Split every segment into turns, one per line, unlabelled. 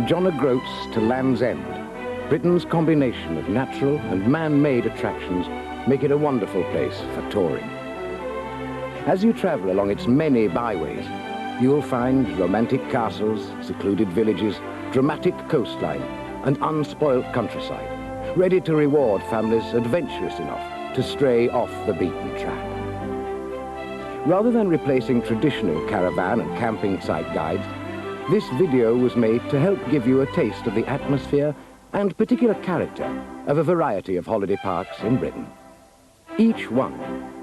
John O'Groats to Land's End, Britain's combination of natural and man-made attractions make it a wonderful place for touring. As you travel along its many byways, you'll find romantic castles, secluded villages, dramatic coastline, and unspoilt countryside, ready to reward families adventurous enough to stray off the beaten track. Rather than replacing traditional caravan and camping site guides, this video was made to help give you a taste of the atmosphere and particular character of a variety of holiday parks in Britain. Each one,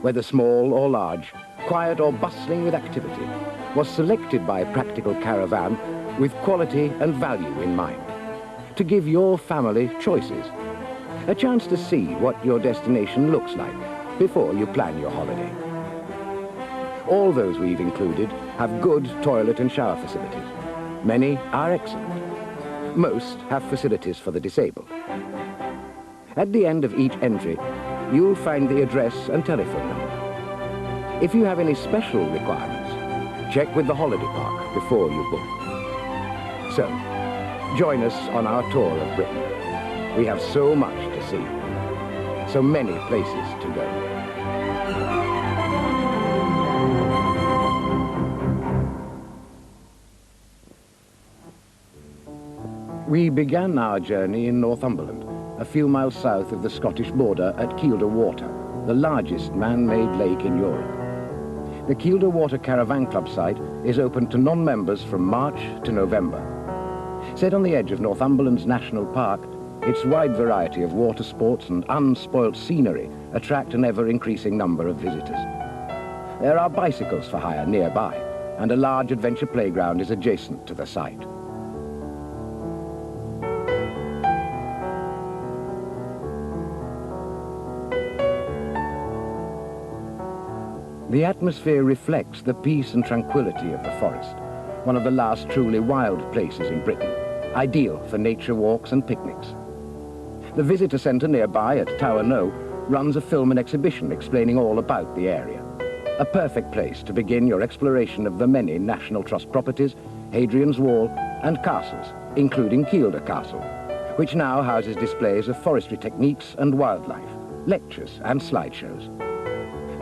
whether small or large, quiet or bustling with activity, was selected by Practical Caravan with quality and value in mind, to give your family choices, a chance to see what your destination looks like before you plan your holiday. All those we've included have good toilet and shower facilities. Many are excellent. Most have facilities for the disabled. At the end of each entry, you'll find the address and telephone number. If you have any special requirements, check with the holiday park before you book. So, join us on our tour of Britain. We have so much to see, so many places to go. We began our journey in Northumberland, a few miles south of the Scottish border at Kielder Water, the largest man-made lake in Europe. The Kielder Water Caravan Club site is open to non-members from March to November. Set on the edge of Northumberland's National Park, its wide variety of water sports and unspoilt scenery attract an ever-increasing number of visitors. There are bicycles for hire nearby, and a large adventure playground is adjacent to the site. The atmosphere reflects the peace and tranquility of the forest, one of the last truly wild places in Britain, ideal for nature walks and picnics. The visitor centre nearby at Tower No runs a film and exhibition explaining all about the area. A perfect place to begin your exploration of the many National Trust properties, Hadrian's Wall and castles, including Kielder Castle, which now houses displays of forestry techniques and wildlife, lectures and slideshows.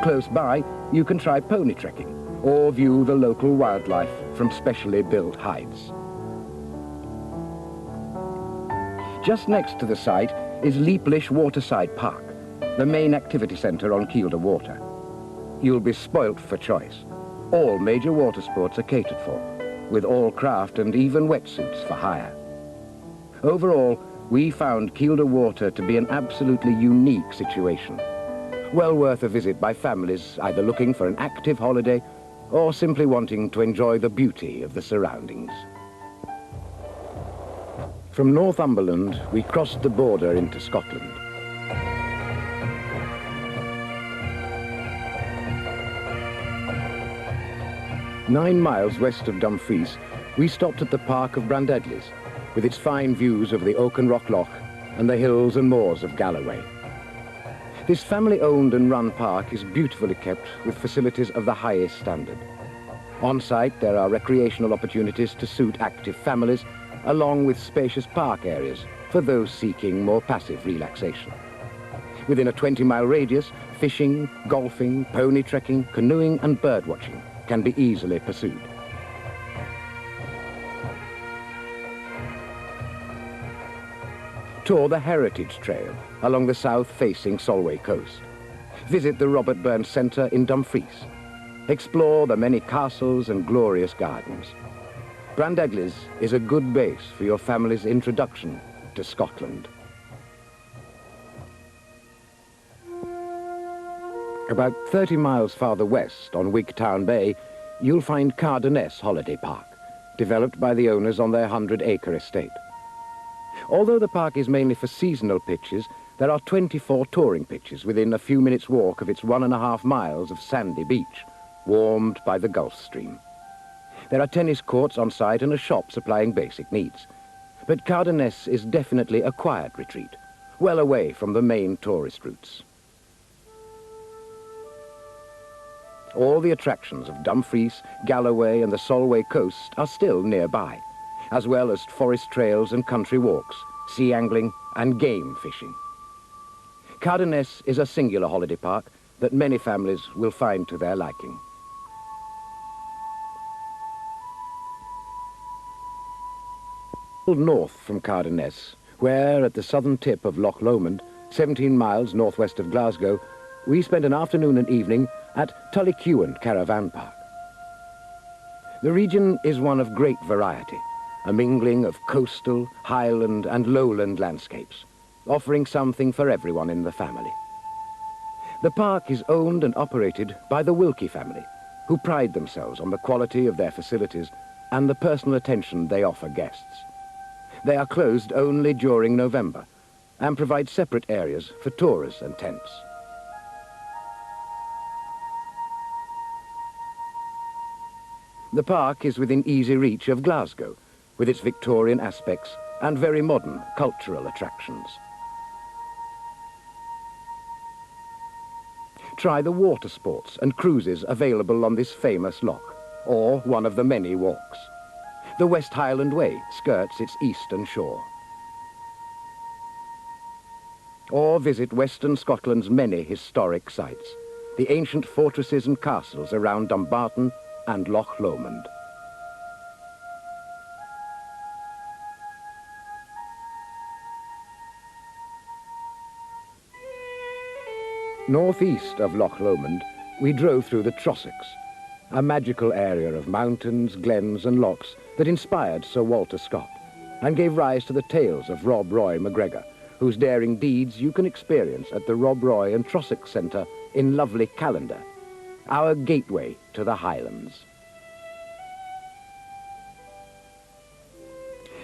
Close by, you can try pony trekking or view the local wildlife from specially built hides. Just next to the site is Leaplish Waterside Park, the main activity centre on Kielder Water. You'll be spoilt for choice. All major water sports are catered for, with all craft and even wetsuits for hire. Overall, we found Kielder Water to be an absolutely unique situation. Well worth a visit by families either looking for an active holiday or simply wanting to enjoy the beauty of the surroundings. From Northumberland, we crossed the border into Scotland. Nine miles west of Dumfries, we stopped at the park of Brandedlis, with its fine views of the Oakenrock Loch and the hills and moors of Galloway. This family-owned and run park is beautifully kept with facilities of the highest standard. On site, there are recreational opportunities to suit active families, along with spacious park areas for those seeking more passive relaxation. Within a 20-mile radius, fishing, golfing, pony trekking, canoeing and birdwatching can be easily pursued. Tour the Heritage Trail along the south-facing Solway coast. Visit the Robert Burns Centre in Dumfries. Explore the many castles and glorious gardens. Brandedlis is a good base for your family's introduction to Scotland. About 30 miles farther west on Wigtown Bay, you'll find Cardoness Holiday Park, developed by the owners on their 100-acre estate. Although the park is mainly for seasonal pitches, there are 24 touring pitches within a few minutes' walk of its 1.5 miles of sandy beach, warmed by the Gulf Stream. There are tennis courts on site and a shop supplying basic needs. But Cardoness is definitely a quiet retreat, well away from the main tourist routes. All the attractions of Dumfries, Galloway and the Solway coast are still nearby, as well as forest trails and country walks, sea angling and game fishing. Cardenès is a singular holiday park that many families will find to their liking. North from Cardenès, where at the southern tip of Loch Lomond, 17 miles northwest of Glasgow, we spent an afternoon and evening at Tullycewan Caravan Park. The region is one of great variety, a mingling of coastal, highland and lowland landscapes, offering something for everyone in the family. The park is owned and operated by the Wilkie family, who pride themselves on the quality of their facilities and the personal attention they offer guests. They are closed only during November and provide separate areas for tours and tents. The park is within easy reach of Glasgow, with its Victorian aspects and very modern cultural attractions. Try the water sports and cruises available on this famous loch, or one of the many walks. The West Highland Way skirts its eastern shore. Or visit Western Scotland's many historic sites, the ancient fortresses and castles around Dumbarton and Loch Lomond. Northeast of Loch Lomond, we drove through the Trossachs, a magical area of mountains, glens and lochs that inspired Sir Walter Scott and gave rise to the tales of Rob Roy MacGregor, whose daring deeds you can experience at the Rob Roy and Trossach Centre in lovely Callander, our gateway to the Highlands.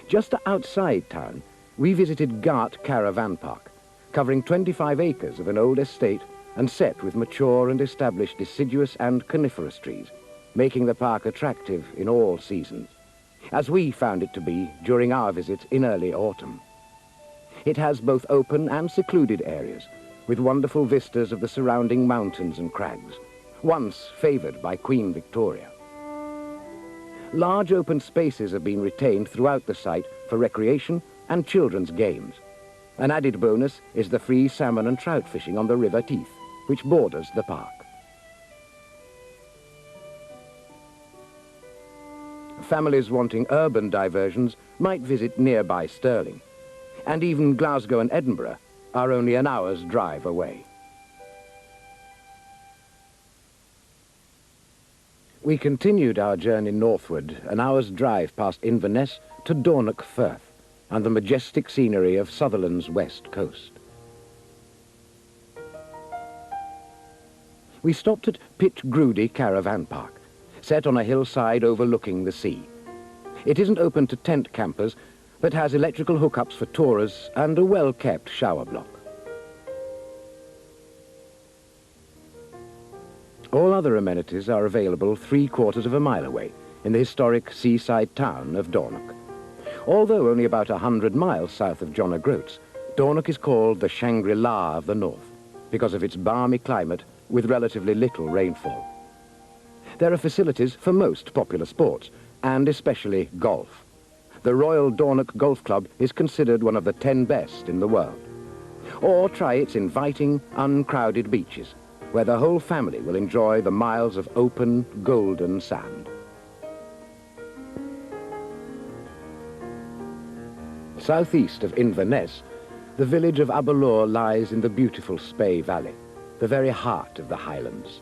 Just outside town, we visited Gart Caravan Park, covering 25 acres of an old estate and set with mature and established deciduous and coniferous trees, making the park attractive in all seasons, as we found it to be during our visit in early autumn. It has both open and secluded areas, with wonderful vistas of the surrounding mountains and crags, once favoured by Queen Victoria. Large open spaces have been retained throughout the site for recreation and children's games. An added bonus is the free salmon and trout fishing on the River Teith, which borders the park. Families wanting urban diversions might visit nearby Stirling, and even Glasgow and Edinburgh are only an hour's drive away. We continued our journey northward, an hour's drive past Inverness to Dornoch Firth and the majestic scenery of Sutherland's west coast. We stopped at Pitgrudy Caravan Park, set on a hillside overlooking the sea. It isn't open to tent campers, but has electrical hookups for tourers and a well-kept shower block. All other amenities are available 3/4 of a mile away in the historic seaside town of Dornoch. Although only about 100 miles south of John O'Groats, Dornoch is called the Shangri-La of the North because of its balmy climate with relatively little rainfall. There are facilities for most popular sports, and especially golf. The Royal Dornoch Golf Club is considered one of the 10 best in the world. Or try its inviting, uncrowded beaches, where the whole family will enjoy the miles of open, golden sand. Southeast of Inverness, the village of Aberlour lies in the beautiful Spey Valley, the very heart of the Highlands.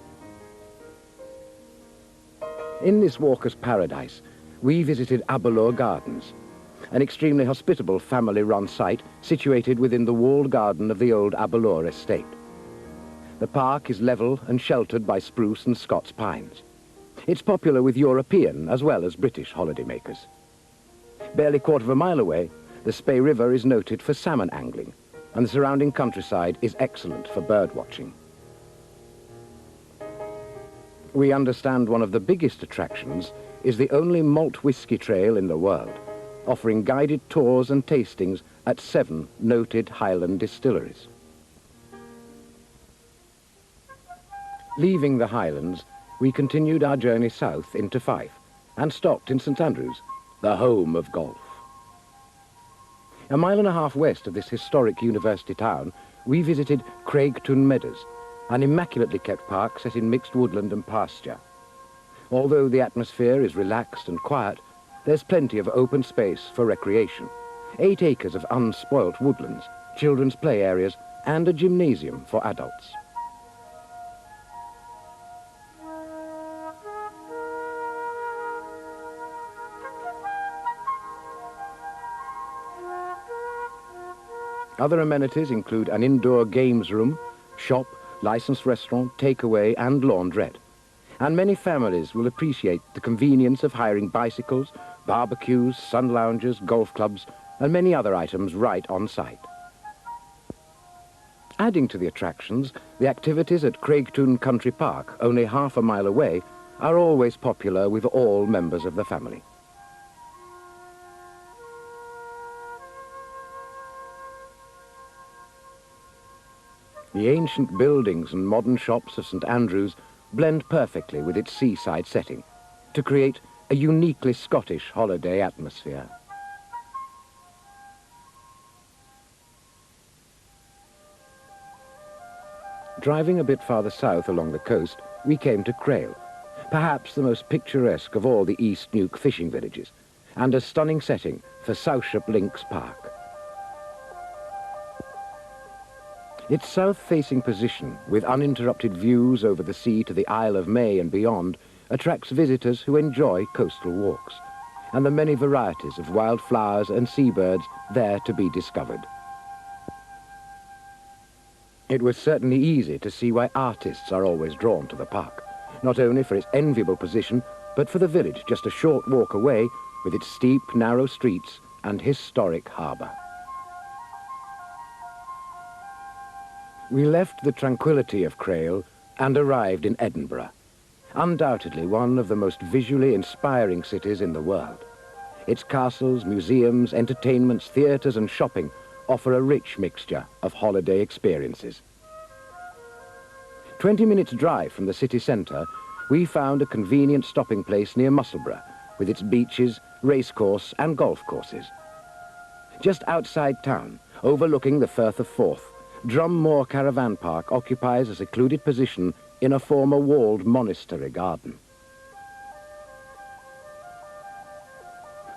In this walker's paradise, we visited Aberlour Gardens, an extremely hospitable family-run site situated within the walled garden of the old Aberlour estate. The park is level and sheltered by spruce and Scots pines. It's popular with European as well as British holidaymakers. Barely 1/4 of a mile away, the Spey River is noted for salmon angling, and the surrounding countryside is excellent for bird watching. We understand one of the biggest attractions is the only malt whisky trail in the world, offering guided tours and tastings at 7 noted Highland distilleries. Leaving the Highlands, we continued our journey south into Fife and stopped in St Andrews, the home of golf. A mile and a half west of this historic university town, we visited Craigtun Meadows, an immaculately kept park set in mixed woodland and pasture. Although the atmosphere is relaxed and quiet, there's plenty of open space for recreation. 8 acres of unspoilt woodlands, children's play areas, and a gymnasium for adults. Other amenities include an indoor games room, shop, licensed restaurant, takeaway, and laundrette. And many families will appreciate the convenience of hiring bicycles, barbecues, sun lounges, golf clubs, and many other items right on site. Adding to the attractions, the activities at Craigtun Country Park, only half a mile away, are always popular with all members of the family. The ancient buildings and modern shops of St Andrews blend perfectly with its seaside setting to create a uniquely Scottish holiday atmosphere. Driving a bit farther south along the coast, we came to Crail, perhaps the most picturesque of all the East Neuk fishing villages, and a stunning setting for Southship Links Park. Its south-facing position, with uninterrupted views over the sea to the Isle of May and beyond, attracts visitors who enjoy coastal walks, and the many varieties of wildflowers and seabirds there to be discovered. It was certainly easy to see why artists are always drawn to the park, not only for its enviable position, but for the village just a short walk away with its steep, narrow streets and historic harbour. We left the tranquility of Crail and arrived in Edinburgh, undoubtedly one of the most visually inspiring cities in the world. Its castles, museums, entertainments, theatres and shopping offer a rich mixture of holiday experiences. 20 minutes' drive from the city centre, we found a convenient stopping place near Musselburgh, with its beaches, racecourse and golf courses. Just outside town, overlooking the Firth of Forth, Drummoor Caravan Park occupies a secluded position in a former walled monastery garden.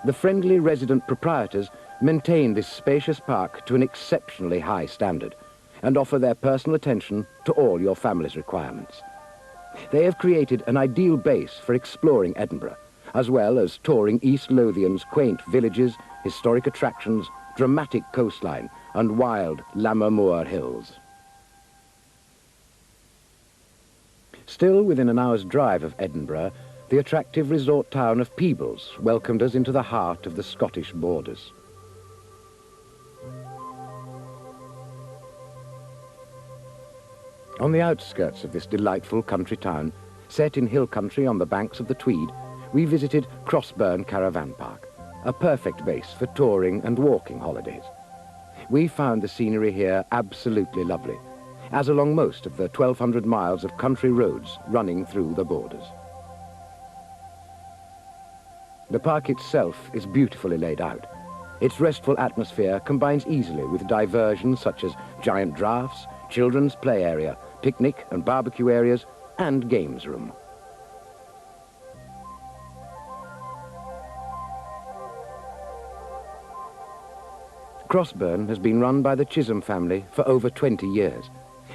The friendly resident proprietors maintain this spacious park to an exceptionally high standard and offer their personal attention to all your family's requirements. They have created an ideal base for exploring Edinburgh, as well as touring East Lothian's quaint villages, historic attractions, dramatic coastline, and wild Lammermoor hills. Still within an hour's drive of Edinburgh, the attractive resort town of Peebles welcomed us into the heart of the Scottish borders. On the outskirts of this delightful country town, set in hill country on the banks of the Tweed, we visited Crossburn Caravan Park, a perfect base for touring and walking holidays. We found the scenery here absolutely lovely, as along most of the 1,200 miles of country roads running through the borders. The park itself is beautifully laid out. Its restful atmosphere combines easily with diversions such as giant draughts, children's play area, picnic and barbecue areas, and games room. Crossburn has been run by the Chisholm family for over 20 years,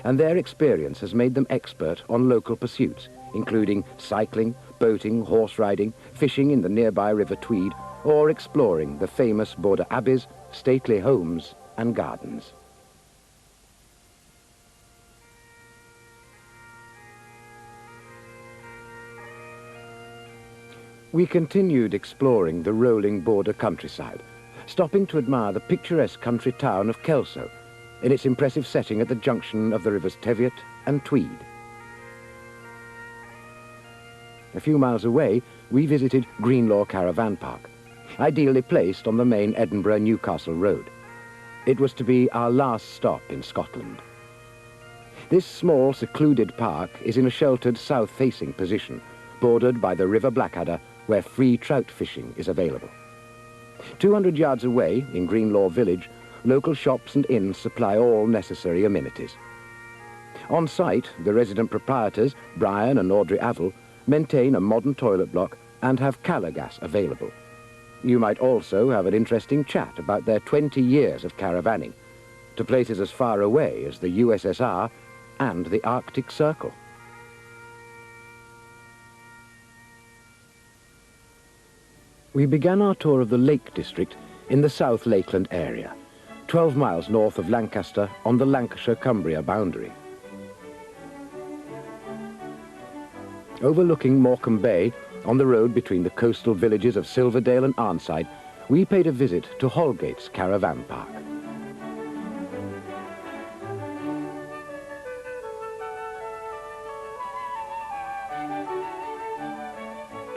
and their experience has made them expert on local pursuits, including cycling, boating, horse riding, fishing in the nearby River Tweed, or exploring the famous border abbeys, stately homes, and gardens. We continued exploring the rolling border countryside, stopping to admire the picturesque country town of Kelso in its impressive setting at the junction of the rivers Teviot and Tweed. A few miles away, we visited Greenlaw Caravan Park, ideally placed on the main Edinburgh-Newcastle road. It was to be our last stop in Scotland. This small, secluded park is in a sheltered south-facing position, bordered by the River Blackadder, where free trout fishing is available. 200 yards away, in Greenlaw Village, local shops and inns supply all necessary amenities. On site, the resident proprietors, Brian and Audrey Avell, maintain a modern toilet block and have colour gas available. You might also have an interesting chat about their 20 years of caravanning to places as far away as the USSR and the Arctic Circle. We began our tour of the Lake District in the South Lakeland area, 12 miles north of Lancaster on the Lancashire-Cumbria boundary. Overlooking Morecambe Bay, on the road between the coastal villages of Silverdale and Arnside, we paid a visit to Holgate's Caravan Park.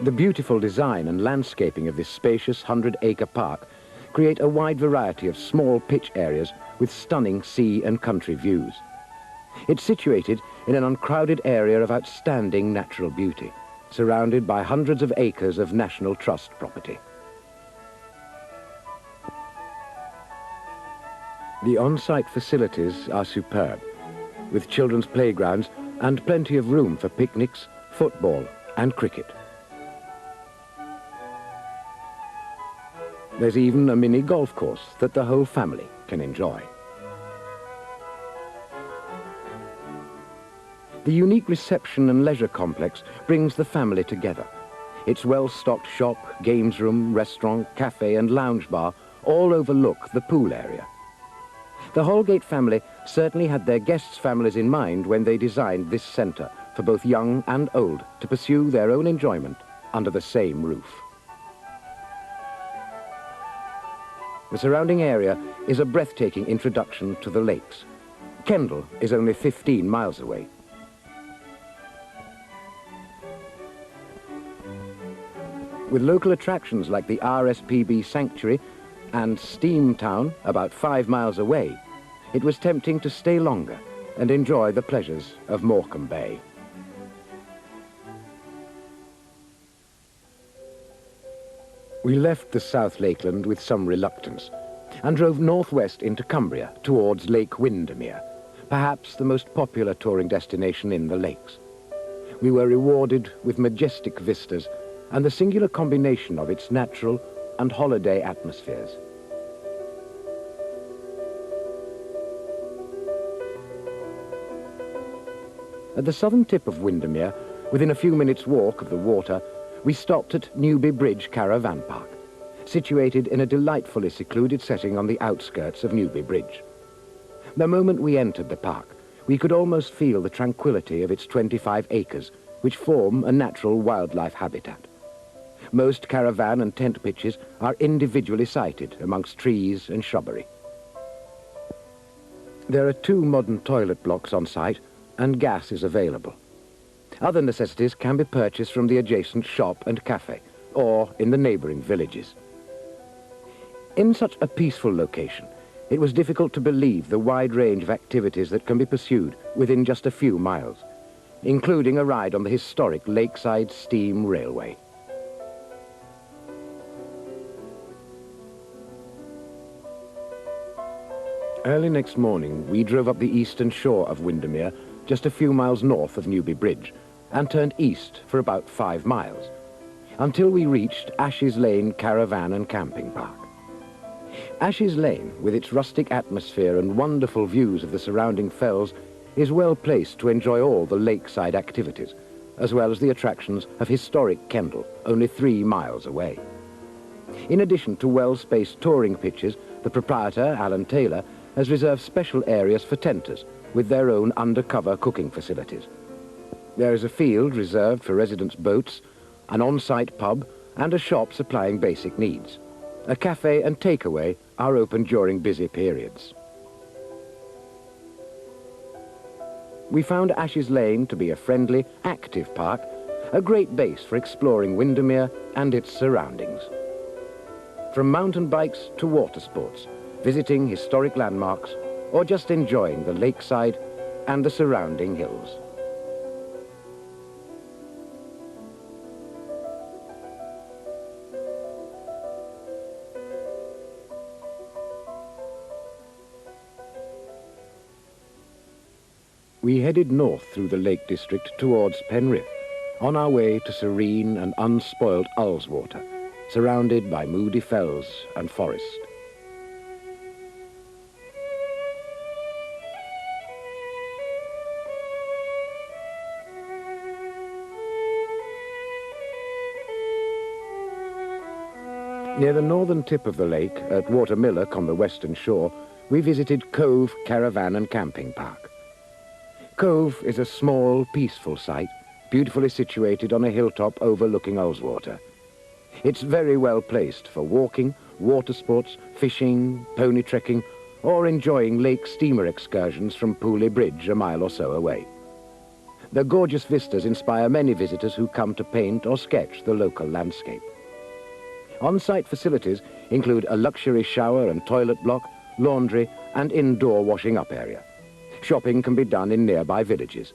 The beautiful design and landscaping of this spacious 100-acre park create a wide variety of small pitch areas with stunning sea and country views. It's situated in an uncrowded area of outstanding natural beauty, surrounded by hundreds of acres of National Trust property. The on-site facilities are superb, with children's playgrounds and plenty of room for picnics, football and cricket. There's even a mini golf course that the whole family can enjoy. The unique reception and leisure complex brings the family together. Its well-stocked shop, games room, restaurant, cafe and lounge bar all overlook the pool area. The Holgate family certainly had their guests' families in mind when they designed this centre for both young and old to pursue their own enjoyment under the same roof. The surrounding area is a breathtaking introduction to the lakes. Kendal is only 15 miles away. With local attractions like the RSPB Sanctuary and Steamtown about 5 miles away, it was tempting to stay longer and enjoy the pleasures of Morecambe Bay. We left the South Lakeland with some reluctance and drove northwest into Cumbria towards Lake Windermere, perhaps the most popular touring destination in the lakes. We were rewarded with majestic vistas and the singular combination of its natural and holiday atmospheres. At the southern tip of Windermere, within a few minutes' walk of the water, we stopped at Newby Bridge Caravan Park, situated in a delightfully secluded setting on the outskirts of Newby Bridge. The moment we entered the park, we could almost feel the tranquility of its 25 acres, which form a natural wildlife habitat. Most caravan and tent pitches are individually sited amongst trees and shrubbery. There are 2 modern toilet blocks on site, and gas is available. Other necessities can be purchased from the adjacent shop and cafe, or in the neighbouring villages. In such a peaceful location, it was difficult to believe the wide range of activities that can be pursued within just a few miles, including a ride on the historic Lakeside Steam Railway. Early next morning, we drove up the eastern shore of Windermere, just a few miles north of Newby Bridge, and turned east for about 5 miles, until we reached Ashes Lane Caravan and Camping Park. Ashes Lane, with its rustic atmosphere and wonderful views of the surrounding fells, is well placed to enjoy all the lakeside activities, as well as the attractions of historic Kendal, only 3 miles away. In addition to well-spaced touring pitches, the proprietor, Alan Taylor, has reserved special areas for tenters, with their own undercover cooking facilities. There is a field reserved for residents' boats, an on-site pub, and a shop supplying basic needs. A cafe and takeaway are open during busy periods. We found Ashes Lane to be a friendly, active park, a great base for exploring Windermere and its surroundings. From mountain bikes to water sports, visiting historic landmarks, or just enjoying the lakeside and the surrounding hills. we headed north through the Lake District towards Penrith, on our way to serene and unspoilt Ullswater, surrounded by moody fells and forest. Near the northern tip of the lake, at Watermillock on the western shore, we visited Cove, Caravan and Camping Park. Cove is a small, peaceful site, beautifully situated on a hilltop overlooking Ullswater. It's very well placed for walking, water sports, fishing, pony trekking, or enjoying lake steamer excursions from Pooley Bridge a mile or so away. The gorgeous vistas inspire many visitors who come to paint or sketch the local landscape. On-site facilities include a luxury shower and toilet block, laundry and indoor washing-up area. Shopping can be done in nearby villages.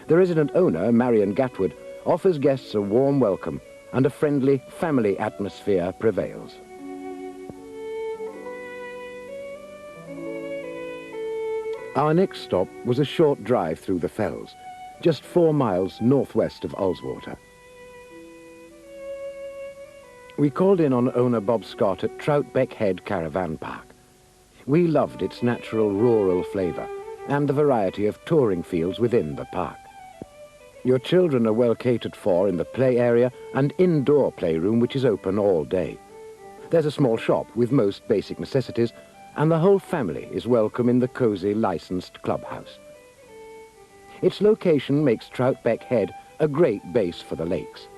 The resident owner, Marion Gatwood, offers guests a warm welcome and a friendly family atmosphere prevails. Our next stop was a short drive through the fells, just 4 miles northwest of Ullswater. We called in on owner Bob Scott at Troutbeck Head Caravan Park. We loved its natural rural flavour and the variety of touring fields within the park. Your children are well catered for in the play area and indoor playroom, which is open all day. There's a small shop with most basic necessities, and the whole family is welcome in the cosy licensed clubhouse. Its location makes Troutbeck Head a great base for the lakes.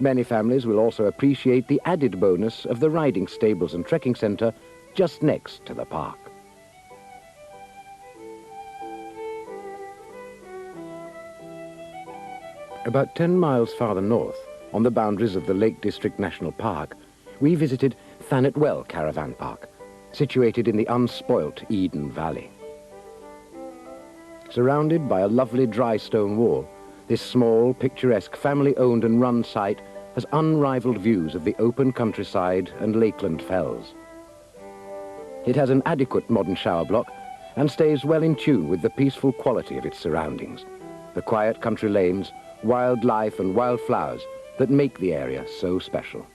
Many families will also appreciate the added bonus of the riding stables and trekking centre just next to the park. About 10 miles farther north, on the boundaries of the Lake District National Park, we visited Thanet Well Caravan Park, situated in the unspoilt Eden Valley. Surrounded by a lovely dry stone wall, this small, picturesque, family-owned and run site has unrivaled views of the open countryside and lakeland fells. It has an adequate modern shower block and stays well in tune with the peaceful quality of its surroundings, the quiet country lanes, wildlife and wildflowers that make the area so special.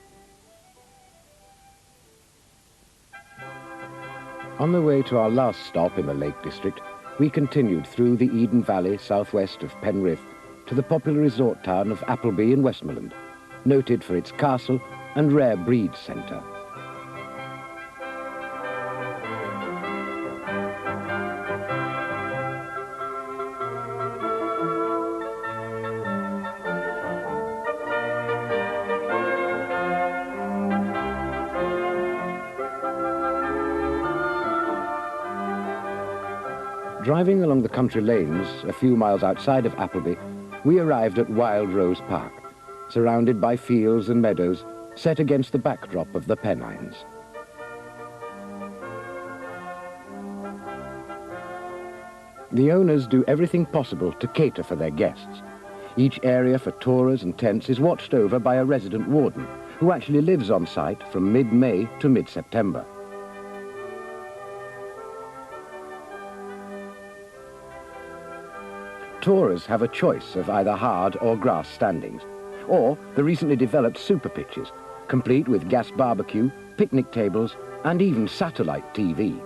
On the way to our last stop in the Lake District, we continued through the Eden Valley southwest of Penrith to the popular resort town of Appleby in Westmoreland, noted for its castle and rare breed centre. Driving along the country lanes a few miles outside of Appleby, we arrived at Wild Rose Park, surrounded by fields and meadows set against the backdrop of the Pennines. The owners do everything possible to cater for their guests. Each area for tourers and tents is watched over by a resident warden, who actually lives on site from mid-May to mid-September. Tourers have a choice of either hard or grass standings, or the recently developed super pitches, complete with gas barbecue, picnic tables, and even satellite TV.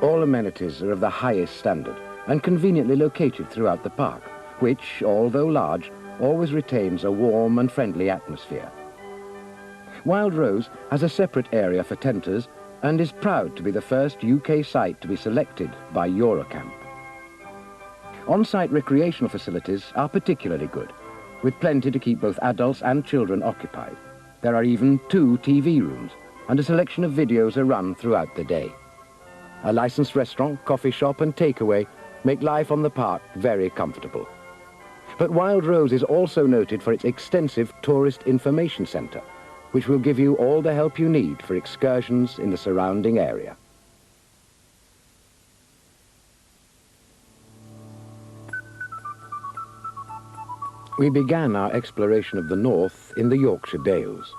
All amenities are of the highest standard and conveniently located throughout the park, which, although large, always retains a warm and friendly atmosphere. Wild Rose has a separate area for tenters and is proud to be the first UK site to be selected by Eurocamp. On-site recreational facilities are particularly good, with plenty to keep both adults and children occupied. There are even 2 TV rooms, and a selection of videos are run throughout the day. A licensed restaurant, coffee shop and takeaway make life on the park very comfortable. But Wild Rose is also noted for its extensive tourist information centre, which will give you all the help you need for excursions in the surrounding area. We began our exploration of the north in the Yorkshire Dales.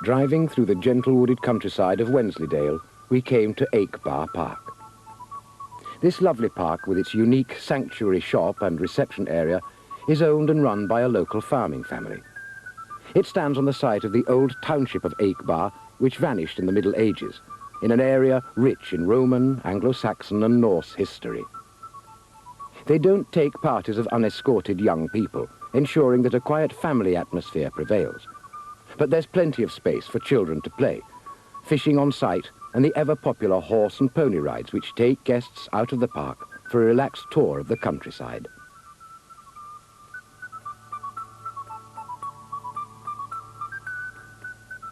Driving through the gentle wooded countryside of Wensleydale, we came to Bar Park. This lovely park, with its unique sanctuary shop and reception area, is owned and run by a local farming family. It stands on the site of the old township of Bar, which vanished in the Middle Ages, in an area rich in Roman, Anglo-Saxon and Norse history. They don't take parties of unescorted young people, ensuring that a quiet family atmosphere prevails. But there's plenty of space for children to play, fishing on site, and the ever-popular horse and pony rides which take guests out of the park for a relaxed tour of the countryside.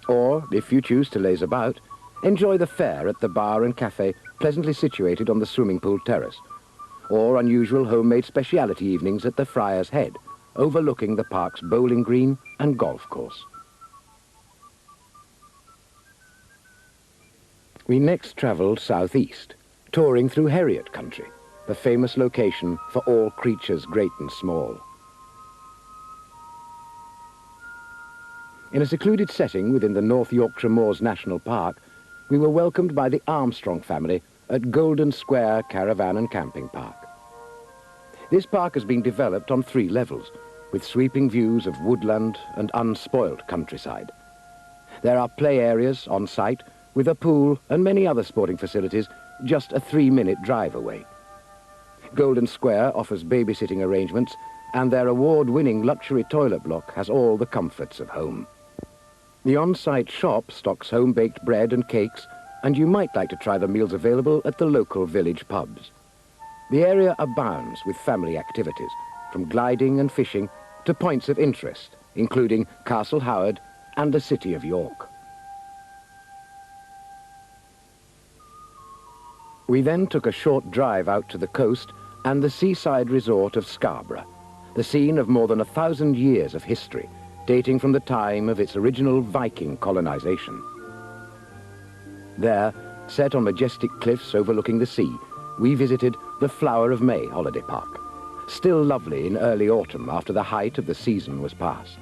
Or, if you choose to laze about, enjoy the fare at the bar and cafe pleasantly situated on the swimming pool terrace, or unusual homemade speciality evenings at the Friar's Head, overlooking the park's bowling green and golf course. We next travelled southeast, touring through Heriot country, the famous location for all creatures great and small. In a secluded setting within the North Yorkshire Moors National Park, we were welcomed by the Armstrong family at Golden Square Caravan and Camping Park. This park has been developed on 3 levels, with sweeping views of woodland and unspoilt countryside. There are play areas on site, with a pool and many other sporting facilities just a 3-minute drive away. Golden Square offers babysitting arrangements, and their award-winning luxury toilet block has all the comforts of home. The on-site shop stocks home-baked bread and cakes, and you might like to try the meals available at the local village pubs. The area abounds with family activities, from gliding and fishing to points of interest, including Castle Howard and the city of York. We then took a short drive out to the coast and the seaside resort of Scarborough, the scene of more than 1,000 years of history, dating from the time of its original Viking colonization. There, set on majestic cliffs overlooking the sea, we visited the Flower of May holiday park, still lovely in early autumn after the height of the season was past.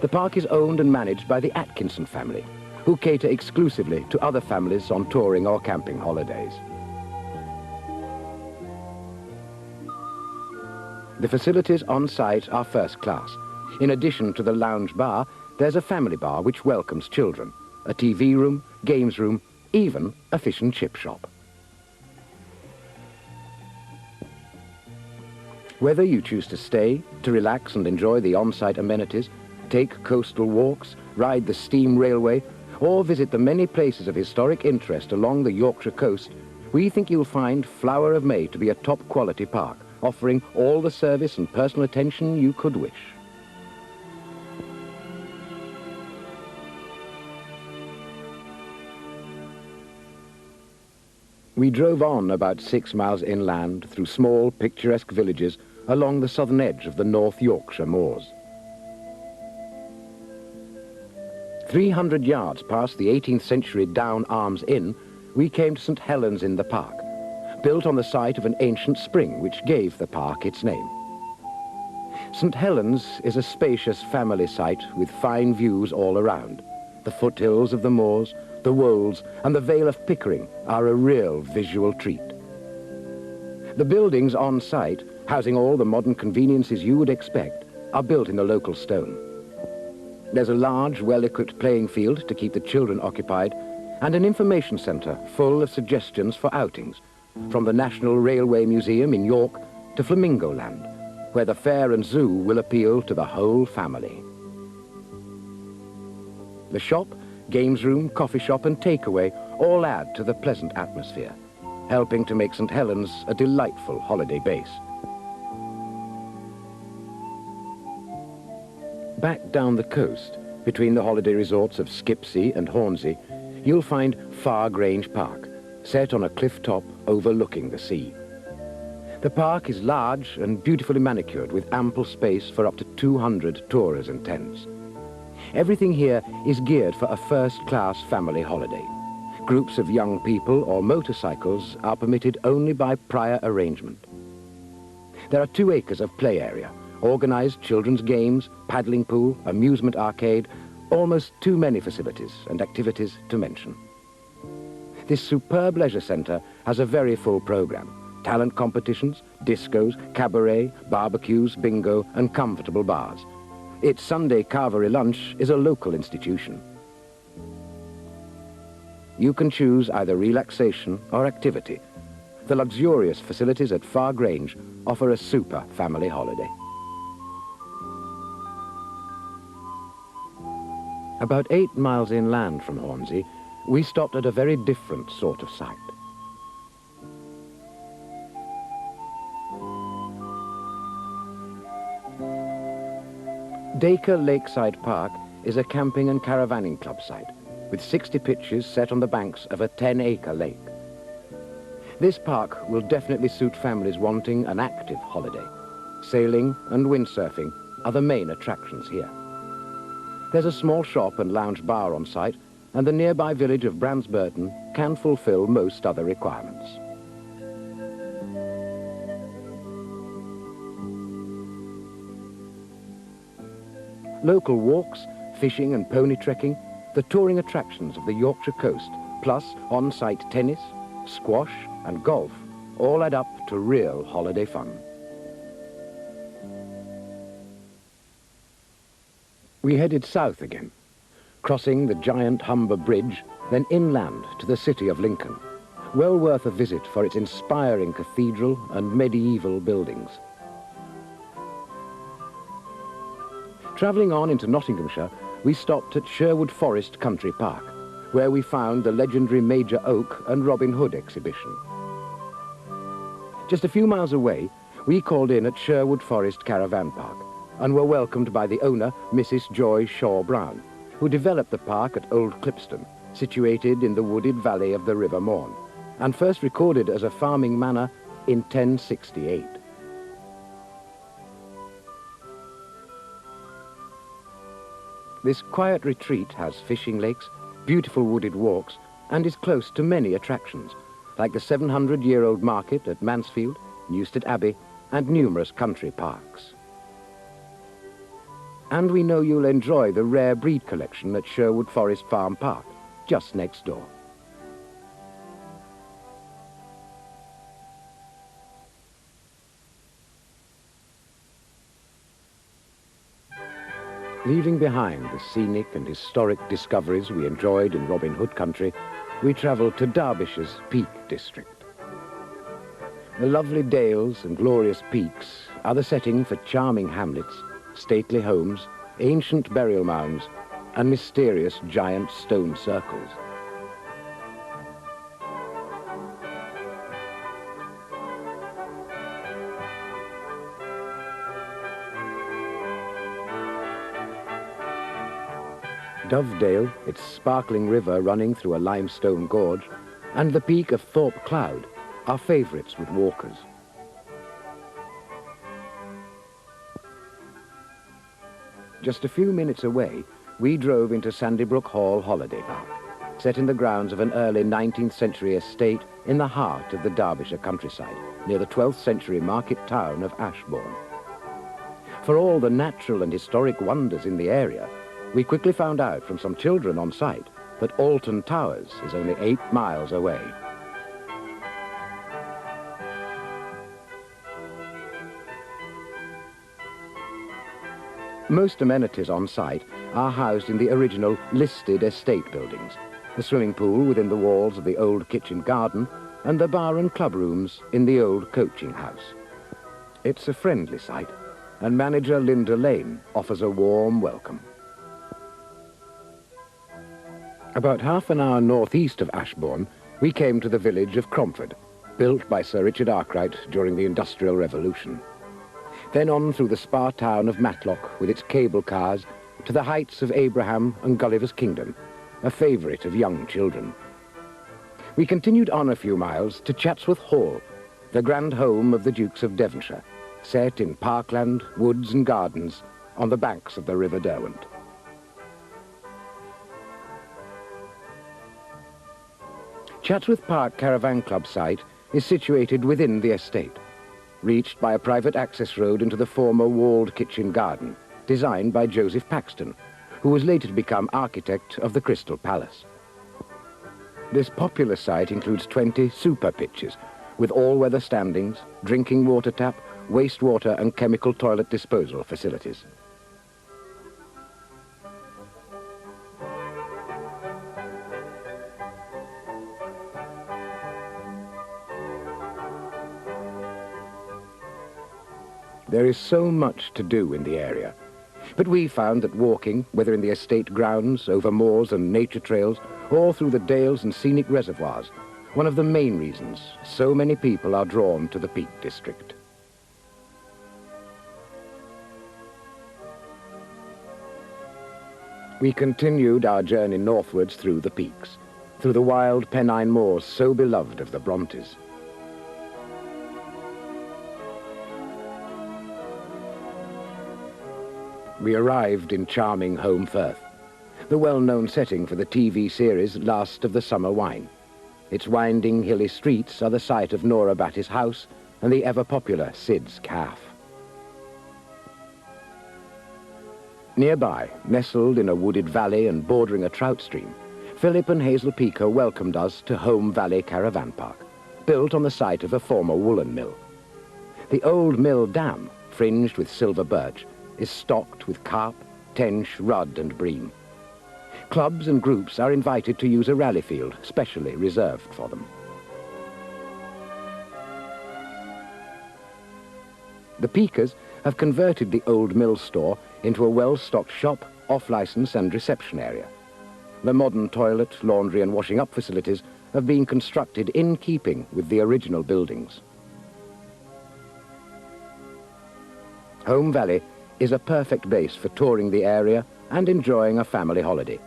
The park is owned and managed by the Atkinson family, who cater exclusively to other families on touring or camping holidays. The facilities on site are first class. In addition to the lounge bar, there's a family bar which welcomes children, a TV room, games room, even a fish and chip shop. Whether you choose to stay, to relax and enjoy the on-site amenities, take coastal walks, ride the steam railway, or visit the many places of historic interest along the Yorkshire coast, we think you'll find Flower of May to be a top-quality park, offering all the service and personal attention you could wish. We drove on about 6 miles inland through small, picturesque villages along the southern edge of the North Yorkshire moors. 300 yards past the 18th century Down Arms Inn, we came to St. Helens in the Park, built on the site of an ancient spring which gave the park its name. St. Helens is a spacious family site with fine views all around. The foothills of the moors, the wolds, and the Vale of Pickering are a real visual treat. The buildings on site, housing all the modern conveniences you would expect, are built in the local stone. There's a large, well-equipped playing field to keep the children occupied, and an information centre full of suggestions for outings, from the National Railway Museum in York to Flamingo Land, where the fair and zoo will appeal to the whole family. The shop, games room, coffee shop and takeaway all add to the pleasant atmosphere, helping to make St. Helens a delightful holiday base. Back down the coast, between the holiday resorts of Skipsea and Hornsey, you'll find Far Grange Park, set on a cliff top overlooking the sea. The park is large and beautifully manicured with ample space for up to 200 tourers and tents. Everything here is geared for a first-class family holiday. Groups of young people or motorcycles are permitted only by prior arrangement. There are 2 acres of play area, organized children's games, paddling pool, amusement arcade, Almost too many facilities and activities to mention. This superb leisure centre has a very full programme. Talent competitions, discos, cabaret, barbecues, bingo and comfortable bars. Its Sunday carvery lunch is a local institution. You can choose either relaxation or activity. The luxurious facilities at Far Grange offer a super family holiday. About 8 miles inland from Hornsey, we stopped at a very different sort of site. Dacre Lakeside Park is a camping and caravanning club site with 60 pitches set on the banks of a 10-acre lake. This park will definitely suit families wanting an active holiday. Sailing and windsurfing are the main attractions here. There's a small shop and lounge bar on site, and the nearby village of Bransburton can fulfill most other requirements. Local walks, fishing and pony trekking, the touring attractions of the Yorkshire coast, plus on-site tennis, squash and golf all add up to real holiday fun. We headed south again, crossing the giant Humber Bridge, then inland to the city of Lincoln. Well worth a visit for its inspiring cathedral and medieval buildings. Travelling on into Nottinghamshire, we stopped at Sherwood Forest Country Park, where we found the legendary Major Oak and Robin Hood exhibition. Just a few miles away, we called in at Sherwood Forest Caravan Park and were welcomed by the owner, Mrs. Joy Shaw Brown, who developed the park at Old Clipston, situated in the wooded valley of the River Morn, and first recorded as a farming manor in 1068. This quiet retreat has fishing lakes, beautiful wooded walks, and is close to many attractions, like the 700-year-old market at Mansfield, Newstead Abbey, and numerous country parks. And we know you'll enjoy the rare breed collection at Sherwood Forest Farm Park, just next door. Leaving behind the scenic and historic discoveries we enjoyed in Robin Hood country, we travelled to Derbyshire's Peak District. The lovely dales and glorious peaks are the setting for charming hamlets, stately homes, ancient burial mounds, and mysterious giant stone circles. Dovedale, its sparkling river running through a limestone gorge, and the peak of Thorpe Cloud are favourites with walkers. Just a few minutes away, we drove into Sandybrook Hall Holiday Park, set in the grounds of an early 19th century estate in the heart of the Derbyshire countryside, near the 12th century market town of Ashbourne. For all the natural and historic wonders in the area, we quickly found out from some children on site that Alton Towers is only 8 miles away. Most amenities on site are housed in the original listed estate buildings, the swimming pool within the walls of the old kitchen garden, and the bar and club rooms in the old coaching house. It's a friendly site, and manager Linda Lane offers a warm welcome. About half an hour northeast of Ashbourne, we came to the village of Cromford, built by Sir Richard Arkwright during the Industrial Revolution. Then on through the spa town of Matlock with its cable cars to the heights of Abraham and Gulliver's Kingdom, a favourite of young children. We continued on a few miles to Chatsworth Hall, the grand home of the Dukes of Devonshire, set in parkland, woods and gardens on the banks of the River Derwent. Chatsworth Park Caravan Club site is situated within the estate, reached by a private access road into the former walled kitchen garden, designed by Joseph Paxton, who was later to become architect of the Crystal Palace. This popular site includes 20 super pitches with all-weather standings, drinking water tap, wastewater and chemical toilet disposal facilities. There is so much to do in the area, but we found that walking, whether in the estate grounds, over moors and nature trails, or through the dales and scenic reservoirs, one of the main reasons so many people are drawn to the Peak District. We continued our journey northwards through the peaks, through the wild Pennine moors so beloved of the Brontes. We arrived in charming Home Firth, the well-known setting for the TV series Last of the Summer Wine. Its winding, hilly streets are the site of Nora Batty's house and the ever-popular Sid's Calf. Nearby, nestled in a wooded valley and bordering a trout stream, Philip and Hazel Pico welcomed us to Home Valley Caravan Park, built on the site of a former woolen mill. The old mill dam, fringed with silver birch, is stocked with carp, tench, rudd and bream. Clubs and groups are invited to use a rally field specially reserved for them. The Peakers have converted the old mill store into a well-stocked shop, off-license and reception area. The modern toilet, laundry and washing-up facilities have been constructed in keeping with the original buildings. Home Valley is a perfect base for touring the area and enjoying a family holiday,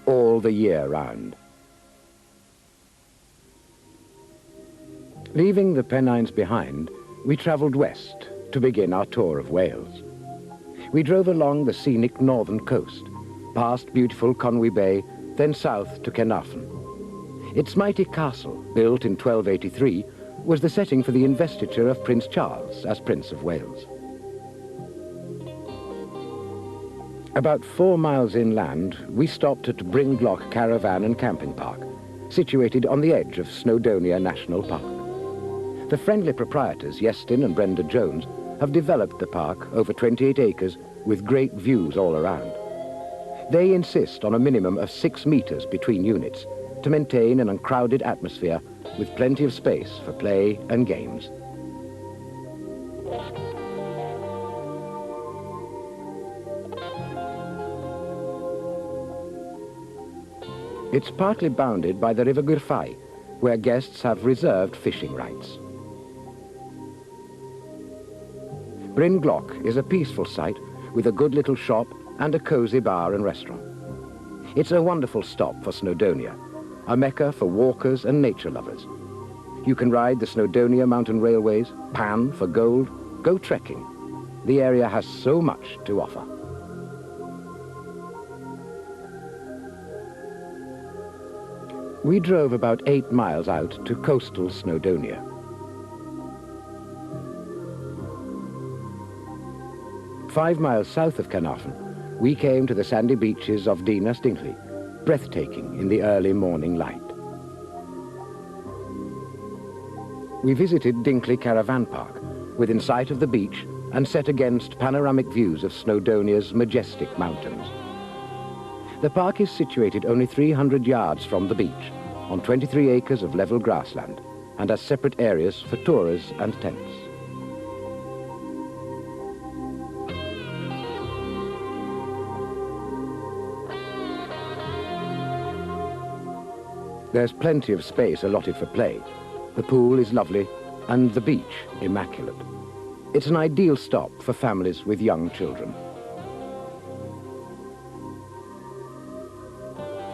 all the year round. Leaving the Pennines behind, we travelled west to begin our tour of Wales. We drove along the scenic northern coast, past beautiful Conwy Bay, then south to Caernarfon. Its mighty castle, built in 1283, was the setting for the investiture of Prince Charles as Prince of Wales. About 4 miles inland, we stopped at Brynglog Caravan and Camping Park, situated on the edge of Snowdonia National Park. The friendly proprietors, Iestyn and Brenda Jones, have developed the park over 28 acres with great views all around. They insist on a minimum of 6 meters between units to maintain an uncrowded atmosphere with plenty of space for play and games. It's partly bounded by the River Gwrfai, where guests have reserved fishing rights. Brynglog is a peaceful site with a good little shop and a cosy bar and restaurant. It's a wonderful stop for Snowdonia, a mecca for walkers and nature lovers. You can ride the Snowdonia mountain railways, pan for gold, go trekking. The area has so much to offer. We drove about 8 miles out to coastal Snowdonia. 5 miles south of Caernarfon, we came to the sandy beaches of Dinas Dingley, breathtaking in the early morning light. We visited Dingley Caravan Park, within sight of the beach and set against panoramic views of Snowdonia's majestic mountains. The park is situated only 300 yards from the beach, on 23 acres of level grassland, and has separate areas for tourers and tents. There's plenty of space allotted for play. The pool is lovely, and the beach immaculate. It's an ideal stop for families with young children.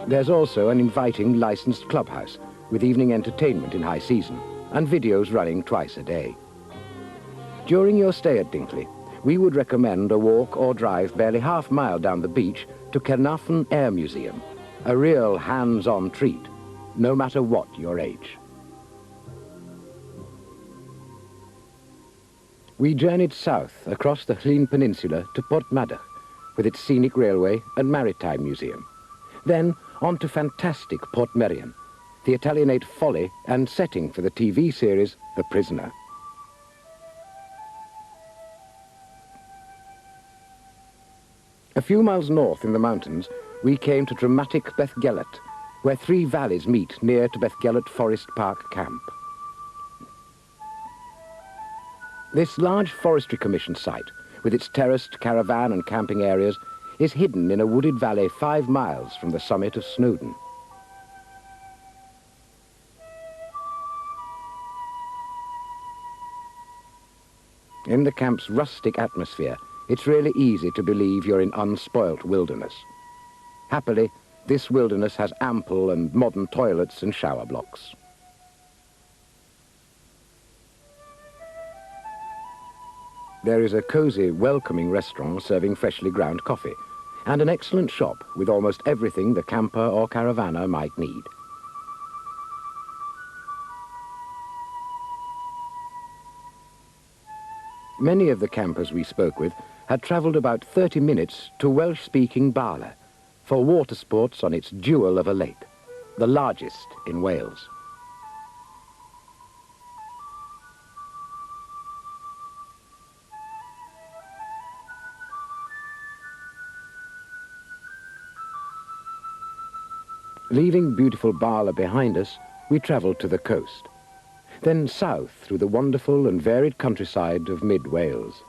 There's also an inviting licensed clubhouse with evening entertainment in high season and videos running twice a day. During your stay at Dingley, we would recommend a walk or drive barely half a mile down the beach to Caernarfon Air Museum, a real hands-on treat, no matter what your age. We journeyed south across the Llŷn Peninsula to Porthmadog, with its scenic railway and maritime museum. Then on to fantastic Port Merion, the Italianate folly and setting for the TV series The Prisoner. A few miles north in the mountains, we came to dramatic Bethgelert, where three valleys meet near to Bethgelert Forest Park Camp. This large Forestry Commission site, with its terraced caravan and camping areas, is hidden in a wooded valley 5 miles from the summit of Snowdon. In the camp's rustic atmosphere, it's really easy to believe you're in unspoilt wilderness. Happily, this wilderness has ample and modern toilets and shower blocks. There is a cosy, welcoming restaurant serving freshly ground coffee, and an excellent shop with almost everything the camper or caravaner might need. Many of the campers we spoke with had travelled about 30 minutes to Welsh-speaking Bala for water sports on its jewel of a lake, the largest in Wales. Leaving beautiful Bala behind us, we travelled to the coast, then south through the wonderful and varied countryside of mid-Wales.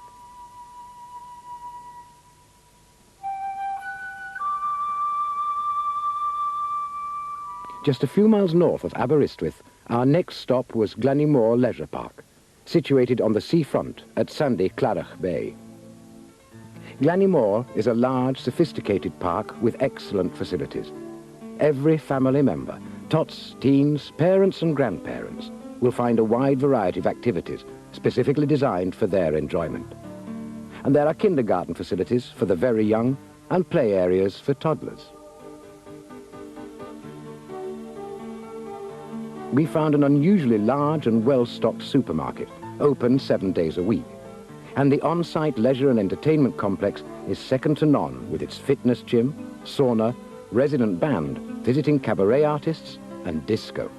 Just a few miles north of Aberystwyth, our next stop was Glynymore Leisure Park, situated on the seafront at sandy Clarach Bay. Glynymore is a large, sophisticated park with excellent facilities. Every family member, tots, teens, parents and grandparents, will find a wide variety of activities specifically designed for their enjoyment. And there are kindergarten facilities for the very young and play areas for toddlers. We found an unusually large and well-stocked supermarket, open 7 days a week. And the on-site leisure and entertainment complex is second to none with its fitness gym, sauna, resident band, visiting cabaret artists and disco.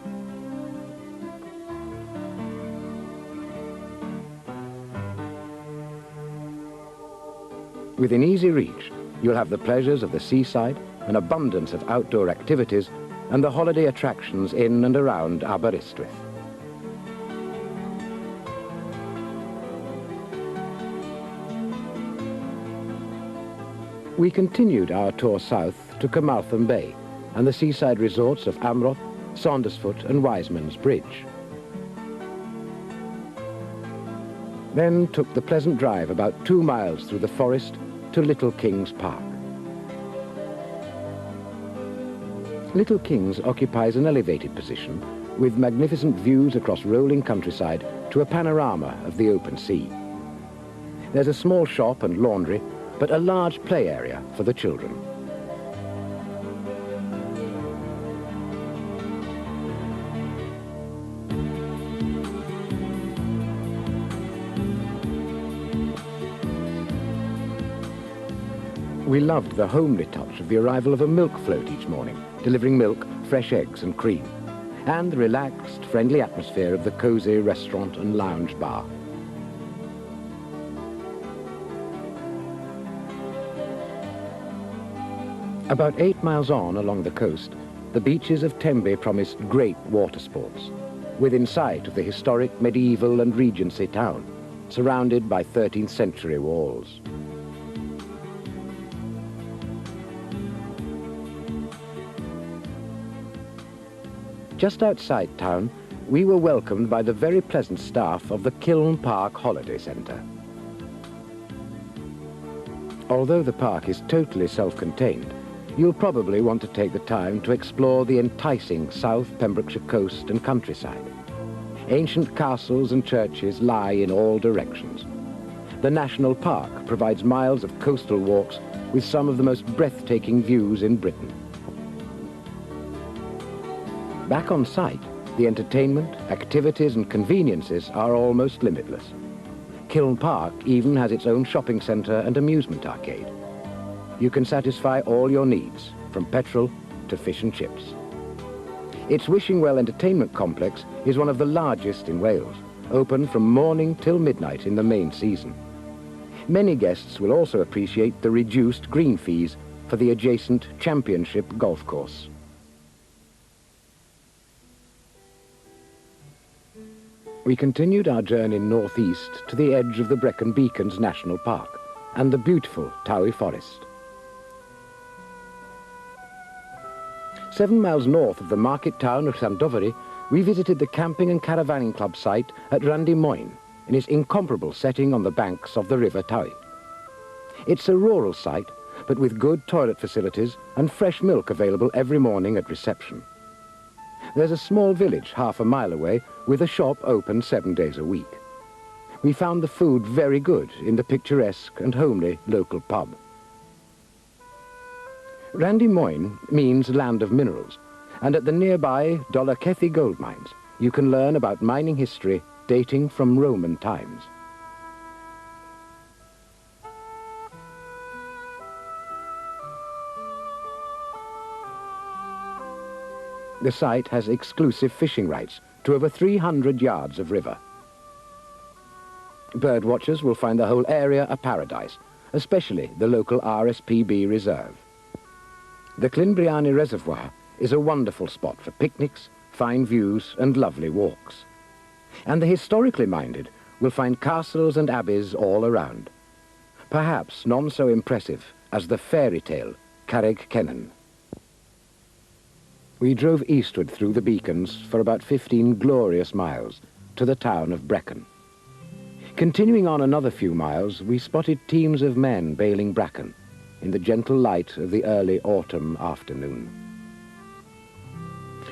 Within easy reach, you'll have the pleasures of the seaside, an abundance of outdoor activities, and the holiday attractions in and around Aberystwyth. We continued our tour south to Carmarthen Bay and the seaside resorts of Amroth, Saundersfoot and Wiseman's Bridge. Then took the pleasant drive about 2 miles through the forest to Little Kings Park. Little Kings occupies an elevated position with magnificent views across rolling countryside to a panorama of the open sea. There's a small shop and laundry, but a large play area for the children. We loved the homely touch of the arrival of a milk float each morning, delivering milk, fresh eggs and cream, and the relaxed, friendly atmosphere of the cosy restaurant and lounge bar. About 8 miles on along the coast, the beaches of Tembe promised great water sports, within sight of the historic medieval and Regency town, surrounded by 13th century walls. Just outside town, we were welcomed by the very pleasant staff of the Kiln Park Holiday Centre. Although the park is totally self-contained, you'll probably want to take the time to explore the enticing South Pembrokeshire coast and countryside. Ancient castles and churches lie in all directions. The National Park provides miles of coastal walks with some of the most breathtaking views in Britain. Back on site, the entertainment, activities and conveniences are almost limitless. Kiln Park even has its own shopping centre and amusement arcade. you can satisfy all your needs, from petrol to fish and chips. Its Wishing Well entertainment complex is one of the largest in Wales, open from morning till midnight in the main season. Many guests will also appreciate the reduced green fees for the adjacent Championship golf course. We continued our journey northeast to the edge of the Brecon Beacons National Park and the beautiful Towie Forest. 7 miles north of the market town of Llandovery, we visited the camping and caravanning club site at Randy-Moyn in its incomparable setting on the banks of the River Towie. It's a rural site, but with good toilet facilities and fresh milk available every morning at reception. There's a small village half a mile away with a shop open 7 days a week. We found the food very good in the picturesque and homely local pub. Randy-Moyn means land of minerals, and at the nearby Dollarcethy gold mines you can learn about mining history dating from Roman times. The site has exclusive fishing rights to over 300 yards of river. Bird watchers will find the whole area a paradise, especially the local RSPB reserve. The Clinbriani Reservoir is a wonderful spot for picnics, fine views and lovely walks. And the historically minded will find castles and abbeys all around. Perhaps none so impressive as the fairy tale Carreg Cennen. We drove eastward through the beacons for about 15 glorious miles to the town of Brecon. Continuing on another few miles, we spotted teams of men baling bracken in the gentle light of the early autumn afternoon.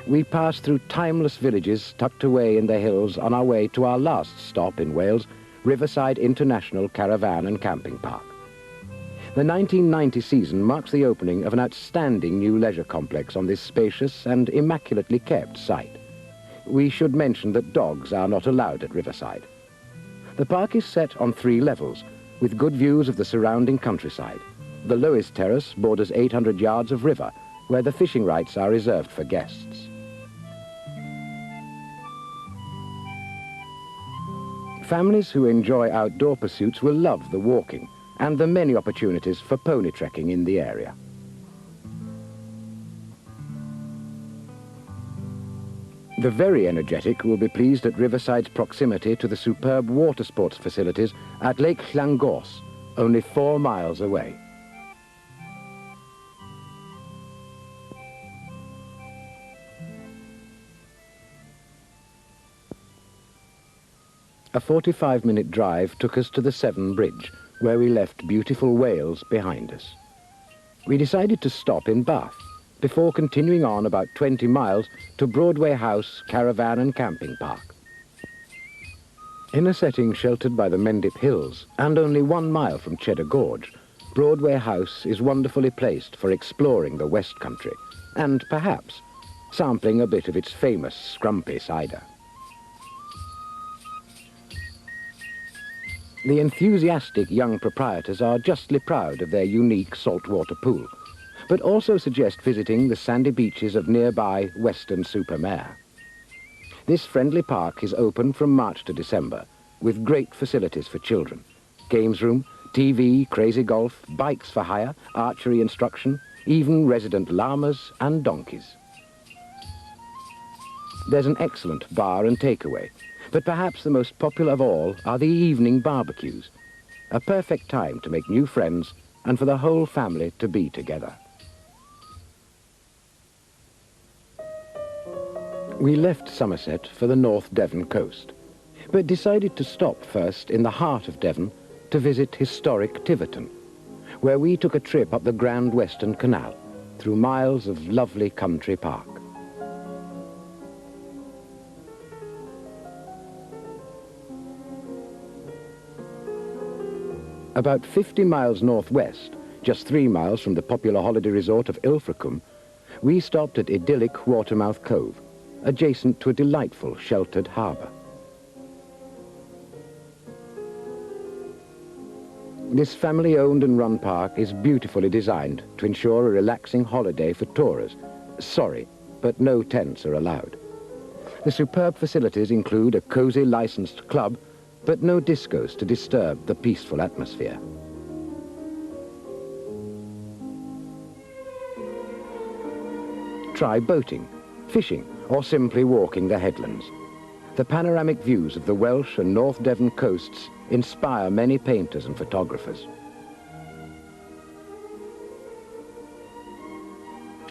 We passed through timeless villages tucked away in the hills on our way to our last stop in Wales, Riverside International Caravan and Camping Park. The 1990 season marks the opening of an outstanding new leisure complex on this spacious and immaculately kept site. We should mention that dogs are not allowed at Riverside. The park is set on 3 levels, with good views of the surrounding countryside. The lowest terrace borders 800 yards of river, where the fishing rights are reserved for guests. Families who enjoy outdoor pursuits will love the walking and the many opportunities for pony trekking in the area. The very energetic will be pleased at Riverside's proximity to the superb water sports facilities at Lake Llangors, only 4 miles away. A 45-minute drive took us to the Severn Bridge, where we left beautiful Wales behind us. We decided to stop in Bath, before continuing on about 20 miles to Broadway House Caravan and Camping Park. In a setting sheltered by the Mendip Hills and only 1 mile from Cheddar Gorge, Broadway House is wonderfully placed for exploring the West Country and, perhaps, sampling a bit of its famous scrumpy cider. The enthusiastic young proprietors are justly proud of their unique saltwater pool, but also suggest visiting the sandy beaches of nearby Weston-super-Mare. This friendly park is open from March to December, with great facilities for children. Games room, TV, crazy golf, bikes for hire, archery instruction, even resident llamas and donkeys. There's an excellent bar and takeaway, but perhaps the most popular of all are the evening barbecues, a perfect time to make new friends and for the whole family to be together. We left Somerset for the North Devon coast, but decided to stop first in the heart of Devon to visit historic Tiverton, where we took a trip up the Grand Western Canal through miles of lovely country park. About 50 miles northwest, just 3 miles from the popular holiday resort of Ilfracombe, we stopped at idyllic Watermouth Cove, adjacent to a delightful sheltered harbour. This family-owned and run park is beautifully designed to ensure a relaxing holiday for tourers. Sorry, but no tents are allowed. The superb facilities include a cozy licensed club, but no discos to disturb the peaceful atmosphere. Try boating, fishing, or simply walking the headlands. The panoramic views of the Welsh and North Devon coasts inspire many painters and photographers.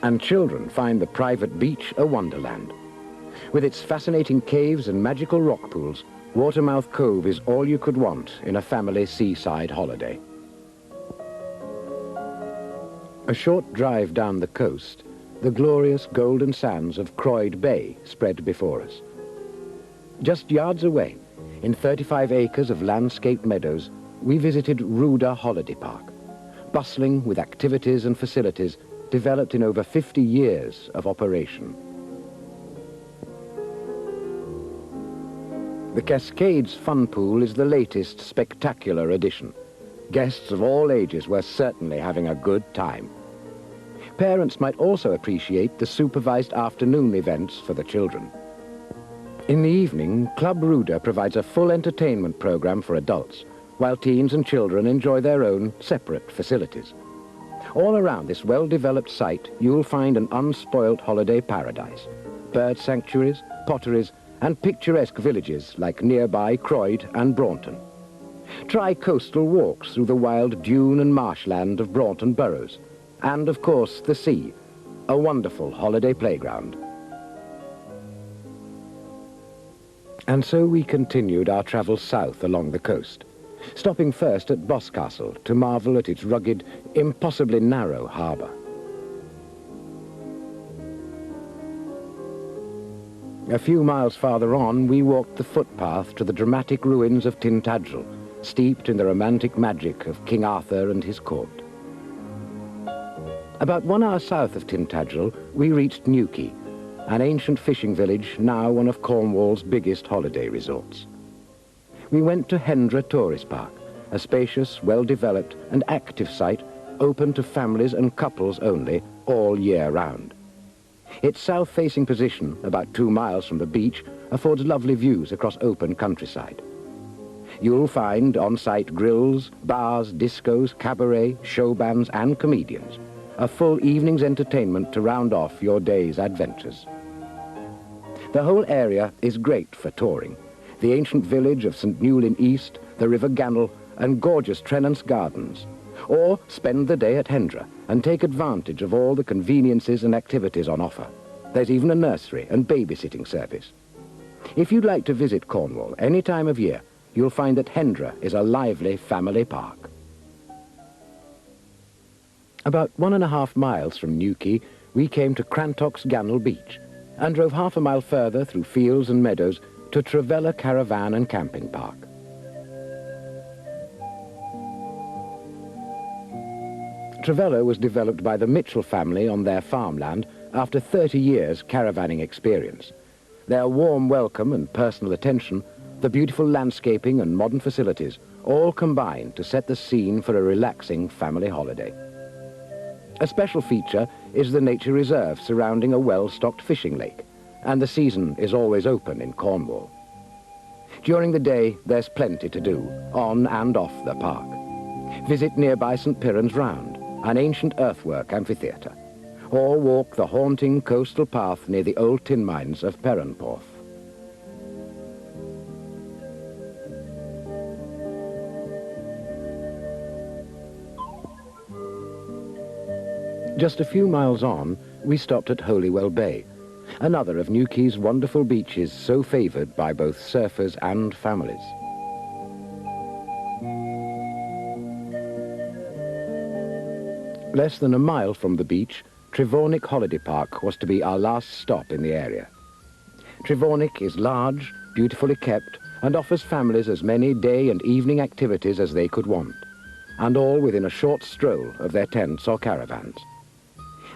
And children find the private beach a wonderland. With its fascinating caves and magical rock pools, Watermouth Cove is all you could want in a family seaside holiday. A short drive down the coast, the glorious golden sands of Croyd Bay spread before us. Just yards away, in 35 acres of landscaped meadows, we visited Ruda Holiday Park, bustling with activities and facilities developed in over 50 years of operation. The Cascades Fun Pool is the latest spectacular addition. Guests of all ages were certainly having a good time. Parents might also appreciate the supervised afternoon events for the children. In the evening, Club Ruda provides a full entertainment program for adults, while teens and children enjoy their own separate facilities. All around this well-developed site, you'll find an unspoilt holiday paradise. Bird sanctuaries, potteries, and picturesque villages like nearby Croyd and Braunton. Try coastal walks through the wild dune and marshland of Braunton boroughs. And, of course, the sea, a wonderful holiday playground. And so we continued our travels south along the coast, stopping first at Boscastle to marvel at its rugged, impossibly narrow harbour. A few miles farther on, we walked the footpath to the dramatic ruins of Tintagel, steeped in the romantic magic of King Arthur and his court. About 1 hour south of Tintagel, we reached Newquay, an ancient fishing village, now one of Cornwall's biggest holiday resorts. We went to Hendra Tourist Park, a spacious, well-developed and active site open to families and couples only all year round. Its south-facing position, about 2 miles from the beach, affords lovely views across open countryside. You'll find on-site grills, bars, discos, cabaret, show bands and comedians. A full evening's entertainment to round off your day's adventures. The whole area is great for touring. The ancient village of St. Newlyn East, the River Gannel, and gorgeous Trennance Gardens. Or spend the day at Hendra and take advantage of all the conveniences and activities on offer. There's even a nursery and babysitting service. If you'd like to visit Cornwall any time of year, you'll find that Hendra is a lively family park. About 1.5 miles from Newquay, we came to Crantock's Gannel Beach and drove half a mile further through fields and meadows to Trevella Caravan and Camping Park. Trevella was developed by the Mitchell family on their farmland after 30 years caravanning experience. Their warm welcome and personal attention, the beautiful landscaping and modern facilities, all combine to set the scene for a relaxing family holiday. A special feature is the nature reserve surrounding a well-stocked fishing lake, and the season is always open in Cornwall. During the day, there's plenty to do, on and off the park. Visit nearby St. Piran's Round, an ancient earthwork amphitheatre, or walk the haunting coastal path near the old tin mines of Perranporth. Just a few miles on, we stopped at Holywell Bay, another of Newquay's wonderful beaches so favoured by both surfers and families. Less than a mile from the beach, Trevonick Holiday Park was to be our last stop in the area. Trevonick is large, beautifully kept, and offers families as many day and evening activities as they could want, and all within a short stroll of their tents or caravans.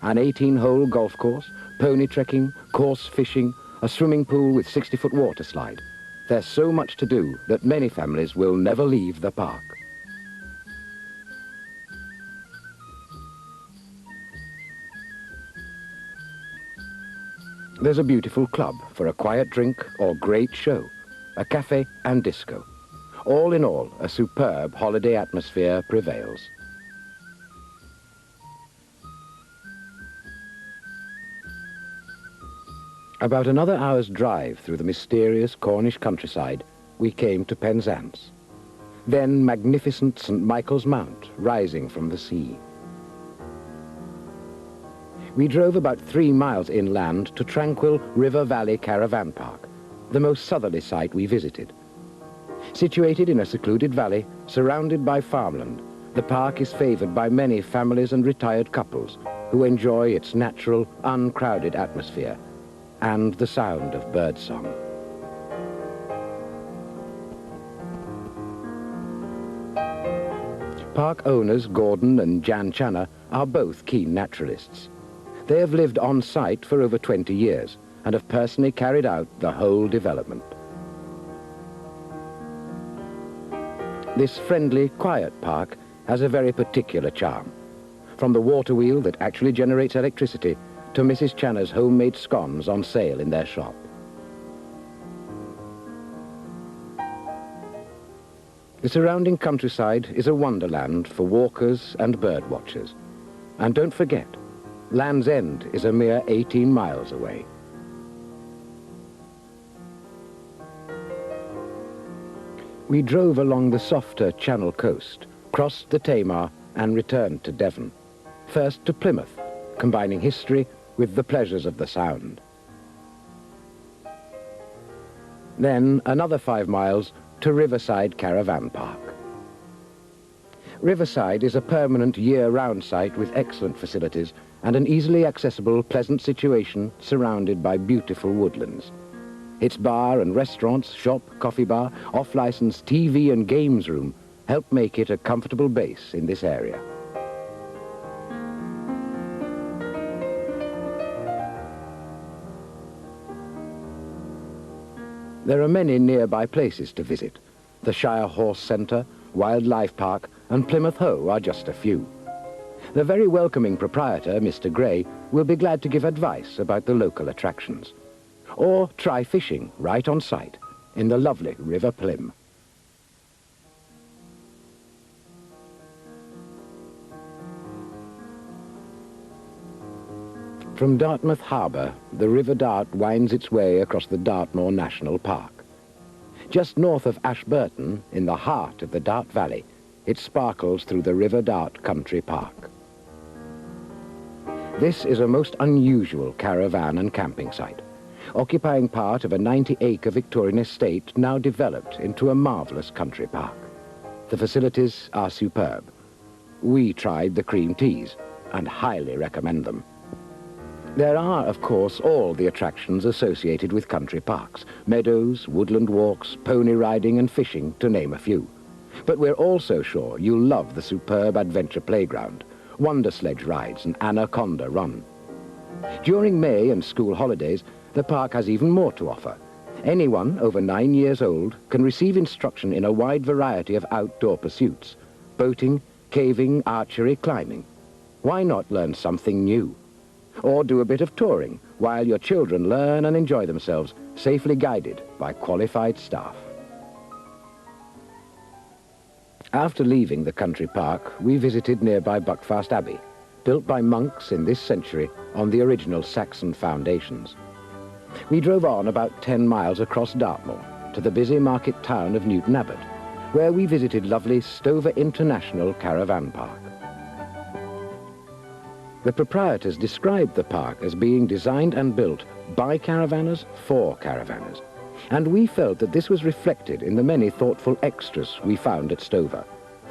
An 18-hole golf course, pony trekking, coarse fishing, a swimming pool with 60-foot water slide. There's so much to do that many families will never leave the park. There's a beautiful club for a quiet drink or great show, a cafe and disco. All in all, a superb holiday atmosphere prevails. About another hour's drive through the mysterious Cornish countryside, we came to Penzance. Then magnificent St. Michael's Mount rising from the sea. We drove about 3 miles inland to tranquil River Valley Caravan Park, the most southerly site we visited. Situated in a secluded valley, surrounded by farmland, the park is favored by many families and retired couples who enjoy its natural, uncrowded atmosphere and the sound of birdsong. Park owners Gordon and Jan Channa are both keen naturalists. They have lived on site for over 20 years and have personally carried out the whole development. This friendly, quiet park has a very particular charm. From the water wheel that actually generates electricity to Mrs. Channa's homemade scones on sale in their shop. The surrounding countryside is a wonderland for walkers and bird watchers. And don't forget, Land's End is a mere 18 miles away. We drove along the softer Channel coast, crossed the Tamar and returned to Devon. First to Plymouth, combining history with the pleasures of the Sound. Then another 5 miles to Riverside Caravan Park. Riverside is a permanent year-round site with excellent facilities and an easily accessible, pleasant situation surrounded by beautiful woodlands. Its bar and restaurants, shop, coffee bar, off-license TV and games room help make it a comfortable base in this area. There are many nearby places to visit. The Shire Horse Centre, Wildlife Park and Plymouth Hoe are just a few. The very welcoming proprietor, Mr. Gray, will be glad to give advice about the local attractions. Or try fishing right on site in the lovely River Plym. From Dartmouth Harbour, the River Dart winds its way across the Dartmoor National Park. Just north of Ashburton, in the heart of the Dart Valley, it sparkles through the River Dart Country Park. This is a most unusual caravan and camping site, occupying part of a 90-acre Victorian estate now developed into a marvellous country park. The facilities are superb. We tried the cream teas and highly recommend them. There are, of course, all the attractions associated with country parks: meadows, woodland walks, pony riding and fishing, to name a few. But we're also sure you'll love the superb adventure playground, wonder sledge rides and Anaconda Run. During May and school holidays, the park has even more to offer. Anyone over 9 years old can receive instruction in a wide variety of outdoor pursuits: boating, caving, archery, climbing. Why not learn something new? Or do a bit of touring while your children learn and enjoy themselves, safely guided by qualified staff. After leaving the country park, we visited nearby Buckfast Abbey, built by monks in this century on the original Saxon foundations. We drove on about 10 miles across Dartmoor to the busy market town of Newton Abbot, where we visited lovely Stover International Caravan Park. The proprietors described the park as being designed and built by caravanners for caravanners, and we felt that this was reflected in the many thoughtful extras we found at Stover,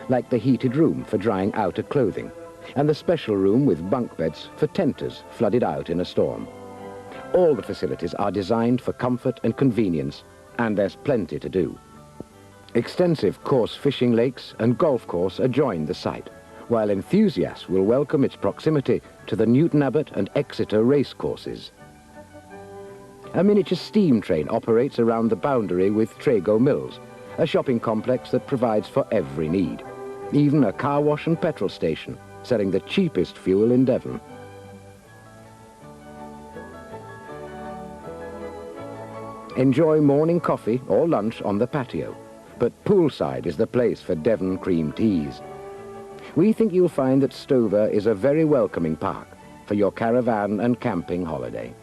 like the heated room for drying outer clothing, and the special room with bunk beds for tenters flooded out in a storm. All the facilities are designed for comfort and convenience, and there's plenty to do. Extensive coarse fishing lakes and golf course adjoin the site, while enthusiasts will welcome its proximity to the Newton Abbot and Exeter race courses. A miniature steam train operates around the boundary with Trago Mills, a shopping complex that provides for every need. Even a car wash and petrol station, selling the cheapest fuel in Devon. Enjoy morning coffee or lunch on the patio, but poolside is the place for Devon cream teas. We think you'll find that Stover is a very welcoming park for your caravan and camping holiday.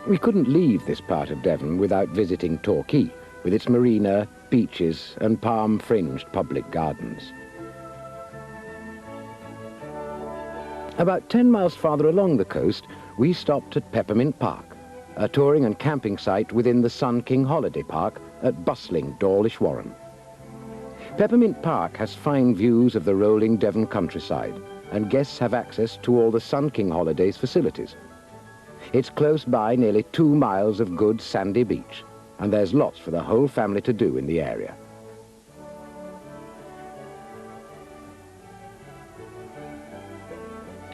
We couldn't leave this part of Devon without visiting Torquay, with its marina, beaches and palm-fringed public gardens. About 10 miles farther along the coast, we stopped at Peppermint Park, a touring and camping site within the Sun King Holiday Park at bustling Dawlish Warren. Peppermint Park has fine views of the rolling Devon countryside, and guests have access to all the Sun King Holidays facilities. It's close by nearly 2 miles of good sandy beach, and there's lots for the whole family to do in the area.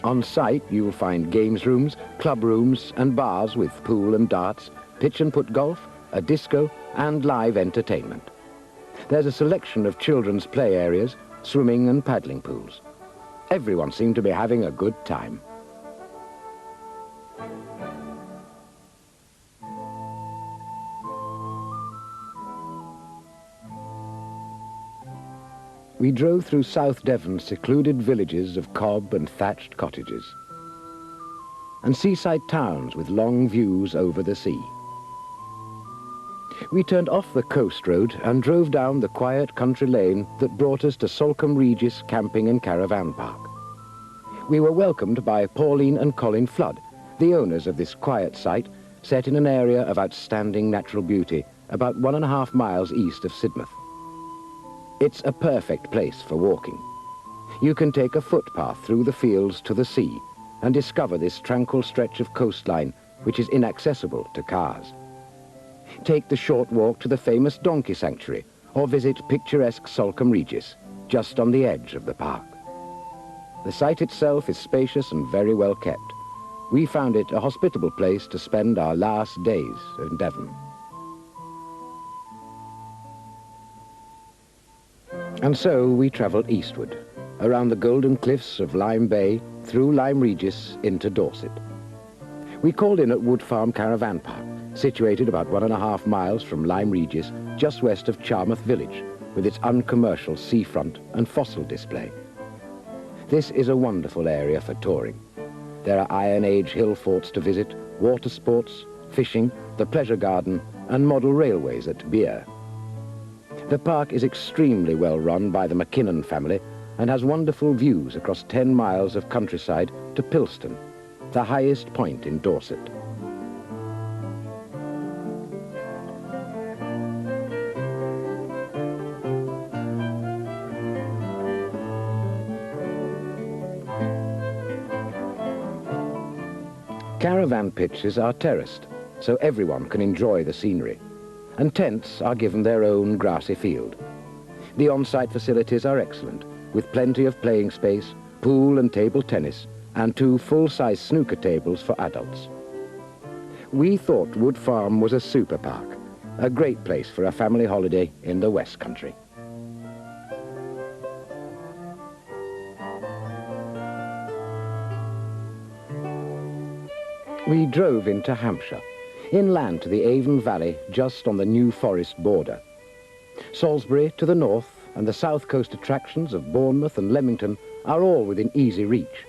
On site, you'll find games rooms, club rooms and bars with pool and darts, pitch and putt golf, a disco and live entertainment. There's a selection of children's play areas, swimming and paddling pools. Everyone seemed to be having a good time. We drove through South Devon's secluded villages of cob and thatched cottages, and seaside towns with long views over the sea. We turned off the coast road and drove down the quiet country lane that brought us to Salcombe Regis Camping and Caravan Park. We were welcomed by Pauline and Colin Flood, the owners of this quiet site, set in an area of outstanding natural beauty about 1.5 miles east of Sidmouth. It's a perfect place for walking. You can take a footpath through the fields to the sea and discover this tranquil stretch of coastline which is inaccessible to cars. Take the short walk to the famous donkey sanctuary or visit picturesque Salcombe Regis, just on the edge of the park. The site itself is spacious and very well kept. We found it a hospitable place to spend our last days in Devon. And so we travelled eastward, around the golden cliffs of Lyme Bay, through Lyme Regis into Dorset. We called in at Wood Farm Caravan Park, situated about 1.5 miles from Lyme Regis, just west of Charmouth Village, with its uncommercial seafront and fossil display. This is a wonderful area for touring. There are Iron Age hill forts to visit, water sports, fishing, the pleasure garden, and model railways at Beer. The park is extremely well run by the McKinnon family and has wonderful views across 10 miles of countryside to Pilston, the highest point in Dorset. Caravan pitches are terraced, so everyone can enjoy the scenery, and tents are given their own grassy field. The on-site facilities are excellent, with plenty of playing space, pool and table tennis, and 2 full-size snooker tables for adults. We thought Wood Farm was a super park, a great place for a family holiday in the West Country. We drove into Hampshire, inland to the Avon Valley, just on the New Forest border. Salisbury to the north and the south coast attractions of Bournemouth and Leamington are all within easy reach.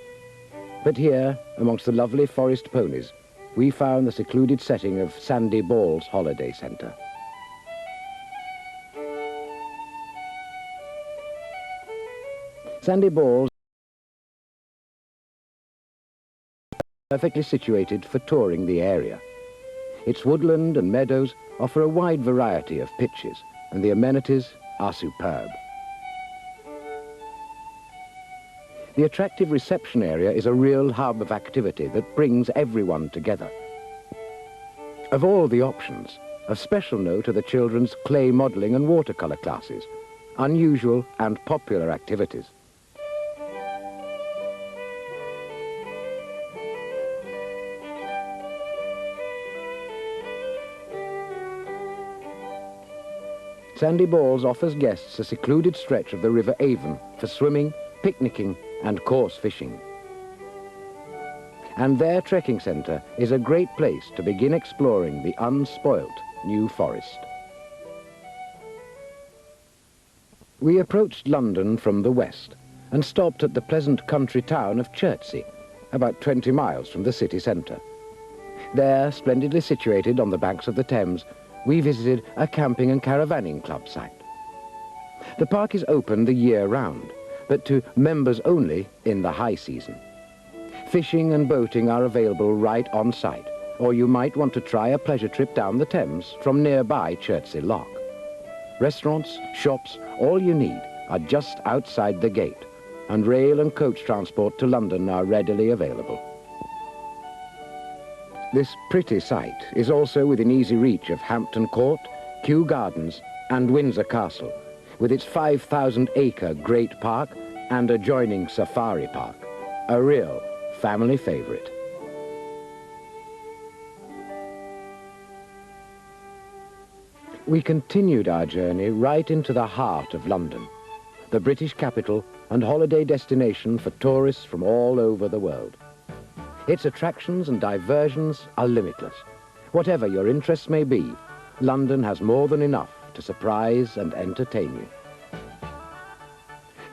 But here, amongst the lovely forest ponies, we found the secluded setting of Sandy Balls Holiday Centre. Sandy Balls is perfectly situated for touring the area. Its woodland and meadows offer a wide variety of pitches, and the amenities are superb. The attractive reception area is a real hub of activity that brings everyone together. Of all the options, of special note are the children's clay modelling and watercolour classes, unusual and popular activities. Sandy Balls offers guests a secluded stretch of the River Avon for swimming, picnicking and coarse fishing. And their trekking centre is a great place to begin exploring the unspoilt New Forest. We approached London from the west and stopped at the pleasant country town of Chertsey, about 20 miles from the city centre. There, splendidly situated on the banks of the Thames, we visited a camping and caravanning club site. The park is open the year round, but to members only in the high season. Fishing and boating are available right on site, or you might want to try a pleasure trip down the Thames from nearby Chertsey Lock. Restaurants, shops, all you need are just outside the gate, and rail and coach transport to London are readily available. This pretty site is also within easy reach of Hampton Court, Kew Gardens and Windsor Castle, with its 5,000-acre Great Park and adjoining Safari Park, a real family favourite. We continued our journey right into the heart of London, the British capital and holiday destination for tourists from all over the world. Its attractions and diversions are limitless. Whatever your interests may be, London has more than enough to surprise and entertain you.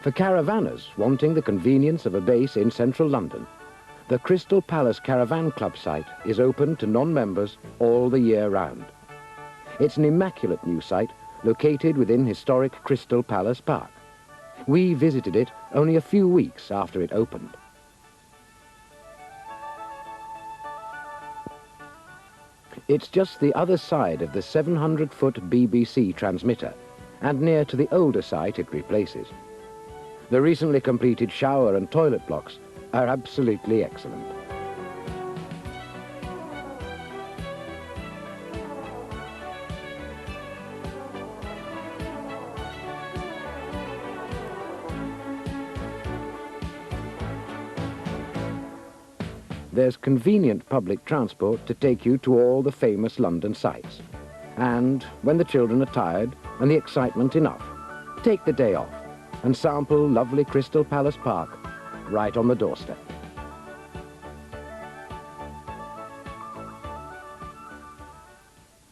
For caravanners wanting the convenience of a base in central London, the Crystal Palace Caravan Club site is open to non-members all the year round. It's an immaculate new site located within historic Crystal Palace Park. We visited it only a few weeks after it opened. It's just the other side of the 700-foot BBC transmitter and near to the older site it replaces. The recently completed shower and toilet blocks are absolutely excellent. There's convenient public transport to take you to all the famous London sights. And when the children are tired and the excitement enough, take the day off and sample lovely Crystal Palace Park right on the doorstep.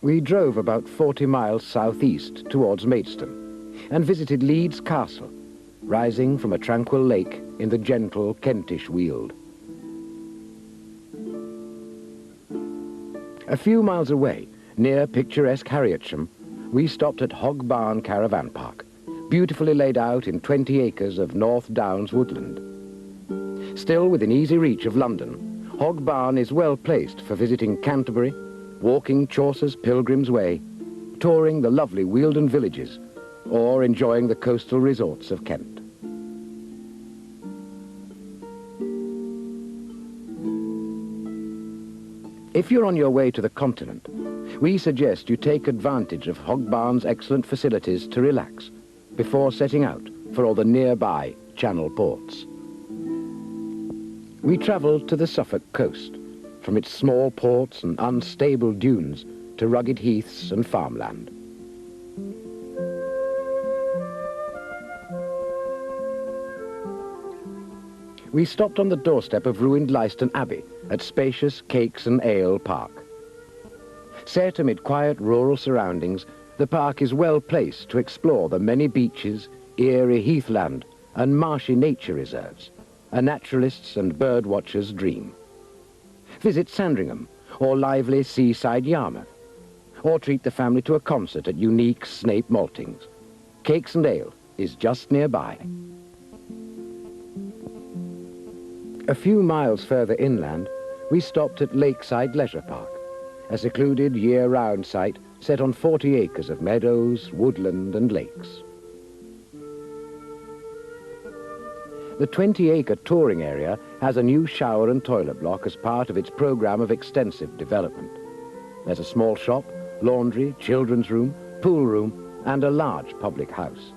We drove about 40 miles southeast towards Maidstone and visited Leeds Castle, rising from a tranquil lake in the gentle Kentish Weald. A few miles away, near picturesque Harrietsham, we stopped at Hog Barn Caravan Park, beautifully laid out in 20 acres of North Downs woodland. Still within easy reach of London, Hog Barn is well placed for visiting Canterbury, walking Chaucer's Pilgrim's Way, touring the lovely Wealden villages, or enjoying the coastal resorts of Kent. If you're on your way to the continent, we suggest you take advantage of Hog Barn's excellent facilities to relax before setting out for all the nearby Channel ports. We travelled to the Suffolk coast, from its small ports and unstable dunes to rugged heaths and farmland. We stopped on the doorstep of ruined Leiston Abbey at spacious Cakes and Ale Park. Set amid quiet rural surroundings, the park is well placed to explore the many beaches, eerie heathland and marshy nature reserves, a naturalist's and bird watcher's dream. Visit Sandringham or lively seaside Yarmouth, or treat the family to a concert at unique Snape Maltings. Cakes and Ale is just nearby. A few miles further inland, we stopped at Lakeside Leisure Park, a secluded year-round site set on 40 acres of meadows, woodland and lakes. The 20-acre touring area has a new shower and toilet block as part of its programme of extensive development. There's a small shop, laundry, children's room, pool room and a large public house.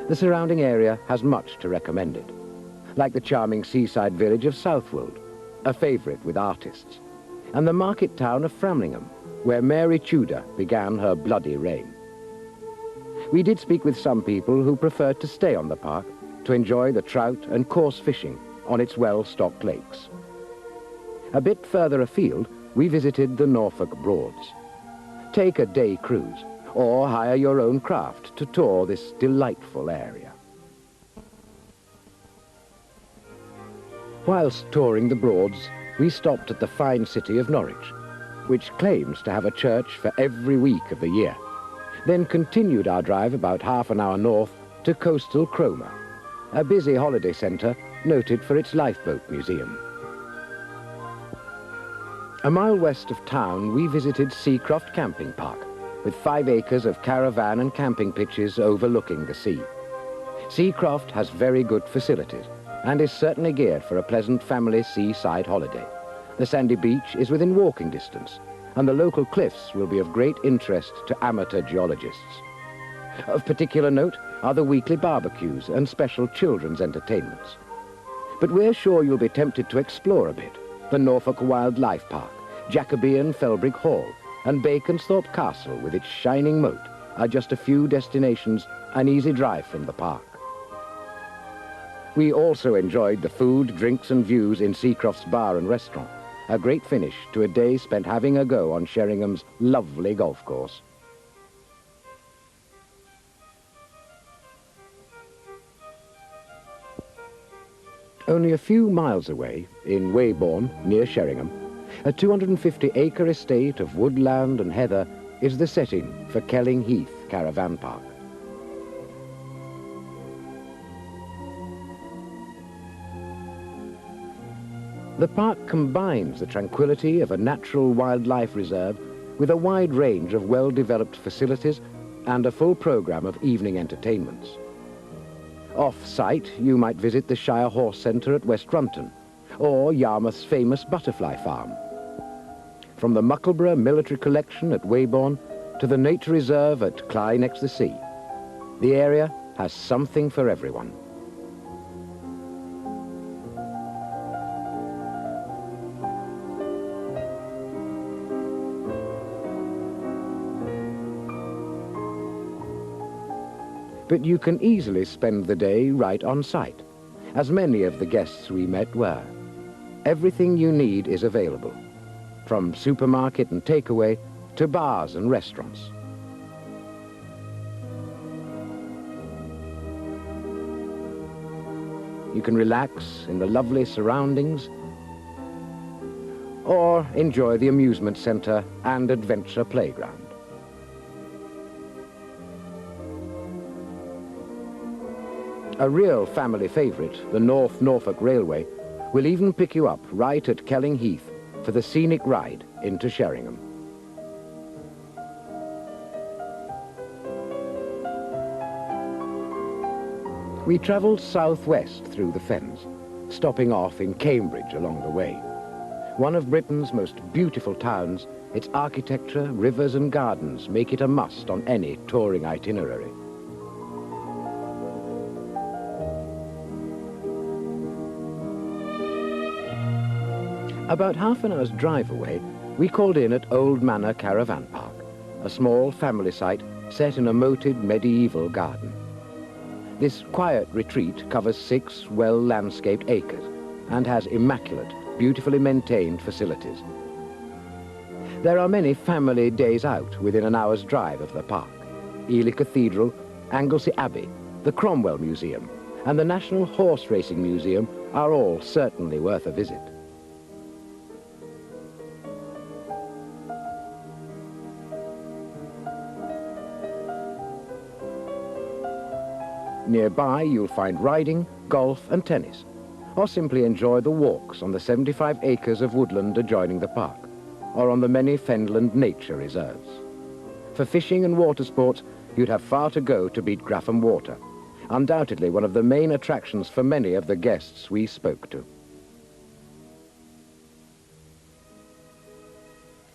The surrounding area has much to recommend it, like the charming seaside village of Southwold, a favourite with artists, and the market town of Framlingham, where Mary Tudor began her bloody reign. We did speak with some people who preferred to stay on the park to enjoy the trout and coarse fishing on its well-stocked lakes. A bit further afield, we visited the Norfolk Broads. Take a day cruise, or hire your own craft to tour this delightful area. Whilst touring the Broads, we stopped at the fine city of Norwich, which claims to have a church for every week of the year, then continued our drive about half an hour north to coastal Cromer, a busy holiday centre noted for its lifeboat museum. A mile west of town, we visited Seacroft Camping Park, with 5 acres of caravan and camping pitches overlooking the sea. Seacroft has very good facilities and is certainly geared for a pleasant family seaside holiday. The sandy beach is within walking distance, and the local cliffs will be of great interest to amateur geologists. Of particular note are the weekly barbecues and special children's entertainments. But we're sure you'll be tempted to explore a bit. The Norfolk Wildlife Park, Jacobean Felbrigg Hall, and Baconsthorpe Castle with its shining moat are just a few destinations an easy drive from the park. We also enjoyed the food, drinks and views in Seacroft's bar and restaurant, a great finish to a day spent having a go on Sheringham's lovely golf course. Only a few miles away, in Weybourne, near Sheringham, a 250-acre estate of woodland and heather is the setting for Kelling Heath Caravan Park. The park combines the tranquility of a natural wildlife reserve with a wide range of well-developed facilities and a full programme of evening entertainments. Off-site, you might visit the Shire Horse Centre at West Runton, or Yarmouth's famous butterfly farm. From the Muckleborough Military Collection at Weybourne to the Nature Reserve at Clyde next the sea, the area has something for everyone. But you can easily spend the day right on site, as many of the guests we met were. Everything you need is available, from supermarket and takeaway to bars and restaurants. You can relax in the lovely surroundings or enjoy the amusement centre and adventure playground. A real family favourite, the North Norfolk Railway, will even pick you up right at Kelling Heath for the scenic ride into Sheringham. We travelled southwest through the Fens, stopping off in Cambridge along the way. One of Britain's most beautiful towns, its architecture, rivers and gardens make it a must on any touring itinerary. About half an hour's drive away, we called in at Old Manor Caravan Park, a small family site set in a moated medieval garden. This quiet retreat covers 6 well-landscaped acres and has immaculate, beautifully maintained facilities. There are many family days out within an hour's drive of the park. Ely Cathedral, Anglesey Abbey, the Cromwell Museum, and the National Horse Racing Museum are all certainly worth a visit. Nearby, you'll find riding, golf and tennis, or simply enjoy the walks on the 75 acres of woodland adjoining the park, or on the many fenland nature reserves. For fishing and water sports, you'd have far to go to beat Graffham Water, undoubtedly one of the main attractions for many of the guests we spoke to.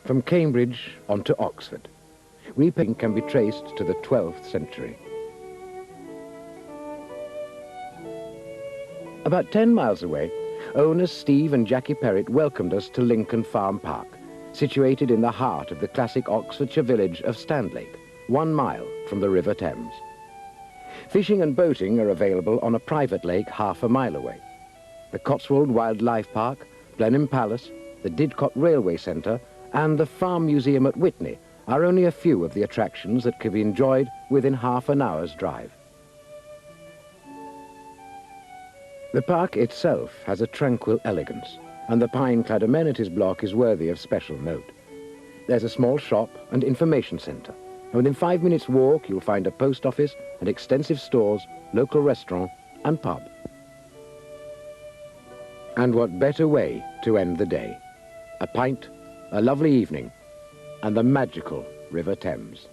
From Cambridge on to Oxford, Weeping can be traced to the 12th century. About 10 miles away, owners Steve and Jackie Perrott welcomed us to Lincoln Farm Park, situated in the heart of the classic Oxfordshire village of Standlake, 1 mile from the River Thames. Fishing and boating are available on a private lake half a mile away. The Cotswold Wildlife Park, Blenheim Palace, the Didcot Railway Centre and the Farm Museum at Witney are only a few of the attractions that can be enjoyed within half an hour's drive. The park itself has a tranquil elegance, and the pine-clad amenities block is worthy of special note. There's a small shop and information centre, and within 5 minutes' walk you'll find a post office and extensive stores, local restaurant and pub. And what better way to end the day? A pint, a lovely evening, and the magical River Thames.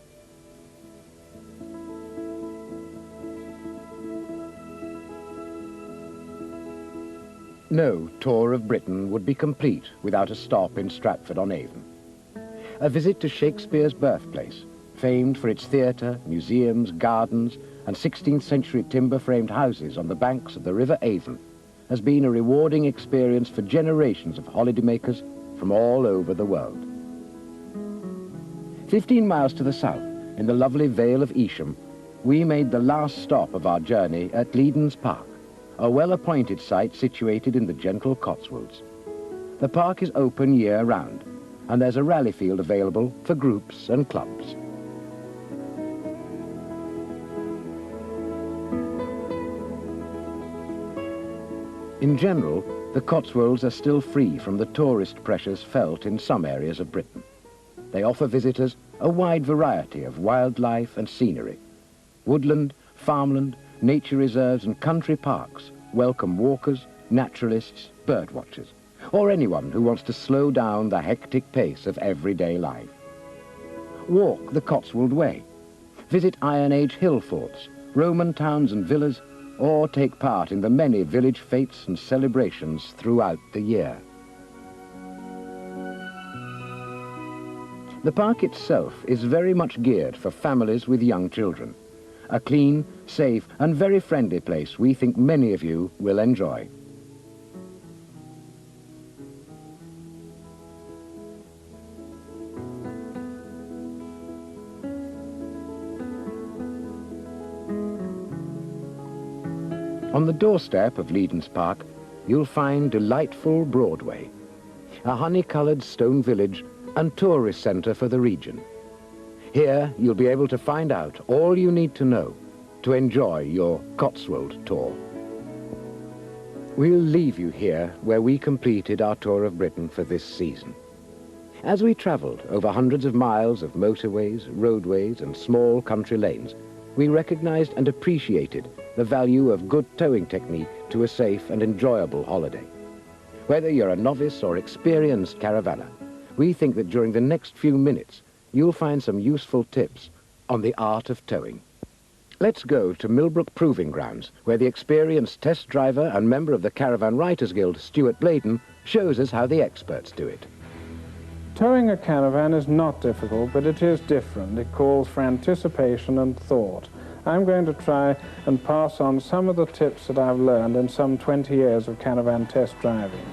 No tour of Britain would be complete without a stop in Stratford-on-Avon. A visit to Shakespeare's birthplace, famed for its theatre, museums, gardens, and 16th century timber-framed houses on the banks of the River Avon, has been a rewarding experience for generations of holidaymakers from all over the world. 15 miles to the south, in the lovely Vale of Evesham, we made the last stop of our journey at Leedon's Park, a well-appointed site situated in the gentle Cotswolds. The park is open year-round, and there's a rally field available for groups and clubs. In general, the Cotswolds are still free from the tourist pressures felt in some areas of Britain. They offer visitors a wide variety of wildlife and scenery. Woodland, farmland, nature reserves and country parks welcome walkers, naturalists, bird watchers, or anyone who wants to slow down the hectic pace of everyday life. Walk the Cotswold Way, visit Iron Age hill forts, Roman towns and villas, or take part in the many village fetes and celebrations throughout the year. The park itself is very much geared for families with young children. A clean, safe and very friendly place we think many of you will enjoy. On the doorstep of Leedon's Park, you'll find delightful Broadway, a honey-coloured stone village and tourist centre for the region. Here you'll be able to find out all you need to know to enjoy your Cotswold tour. We'll leave you here where we completed our tour of Britain for this season. As we travelled over hundreds of miles of motorways, roadways and small country lanes, we recognised and appreciated the value of good towing technique to a safe and enjoyable holiday. Whether you're a novice or experienced caravanner, we think that during the next few minutes you'll find some useful tips on the art of towing. Let's go to Millbrook Proving Grounds, where the experienced test driver and member of the Caravan Writers Guild, Stuart Bladen, shows us how the experts do it.
Towing a caravan is not difficult, but it is different. It calls for anticipation and thought. I'm going to try and pass on some of the tips that I've learned in some 20 years of caravan test driving.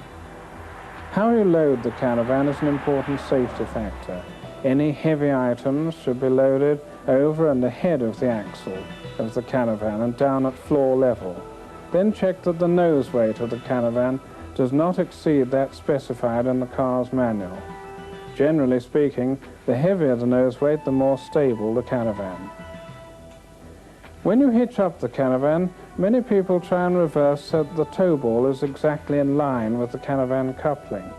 How you load the caravan is an important safety factor. Any heavy items should be loaded over and ahead of the axle of the caravan and down at floor level. Then check that the nose weight of the caravan does not exceed that specified in the car's manual. Generally speaking, the heavier the nose weight, the more stable the caravan. When you hitch up the caravan, many people try and reverse so that the tow ball is exactly in line with the caravan coupling.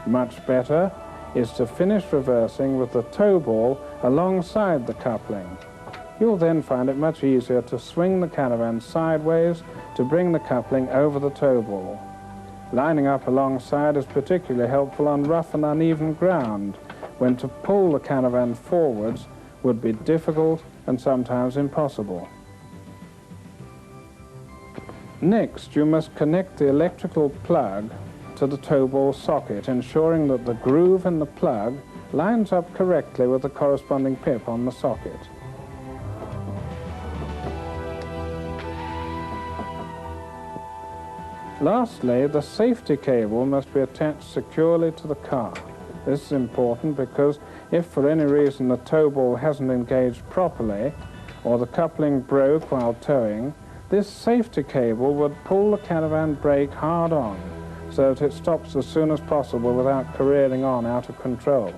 Much better is to finish reversing with the tow ball alongside the coupling. You'll then find it much easier to swing the caravan sideways to bring the coupling over the tow ball. Lining up alongside is particularly helpful on rough and uneven ground, when to pull the caravan forwards would be difficult and sometimes impossible. Next, you must connect the electrical plug to the tow ball socket, ensuring that the groove in the plug lines up correctly with the corresponding pip on the socket. Lastly, the safety cable must be attached securely to the car. This is important because if for any reason the tow ball hasn't engaged properly or the coupling broke while towing, this safety cable would pull the caravan brake hard on, so that it stops as soon as possible without careering on out of control.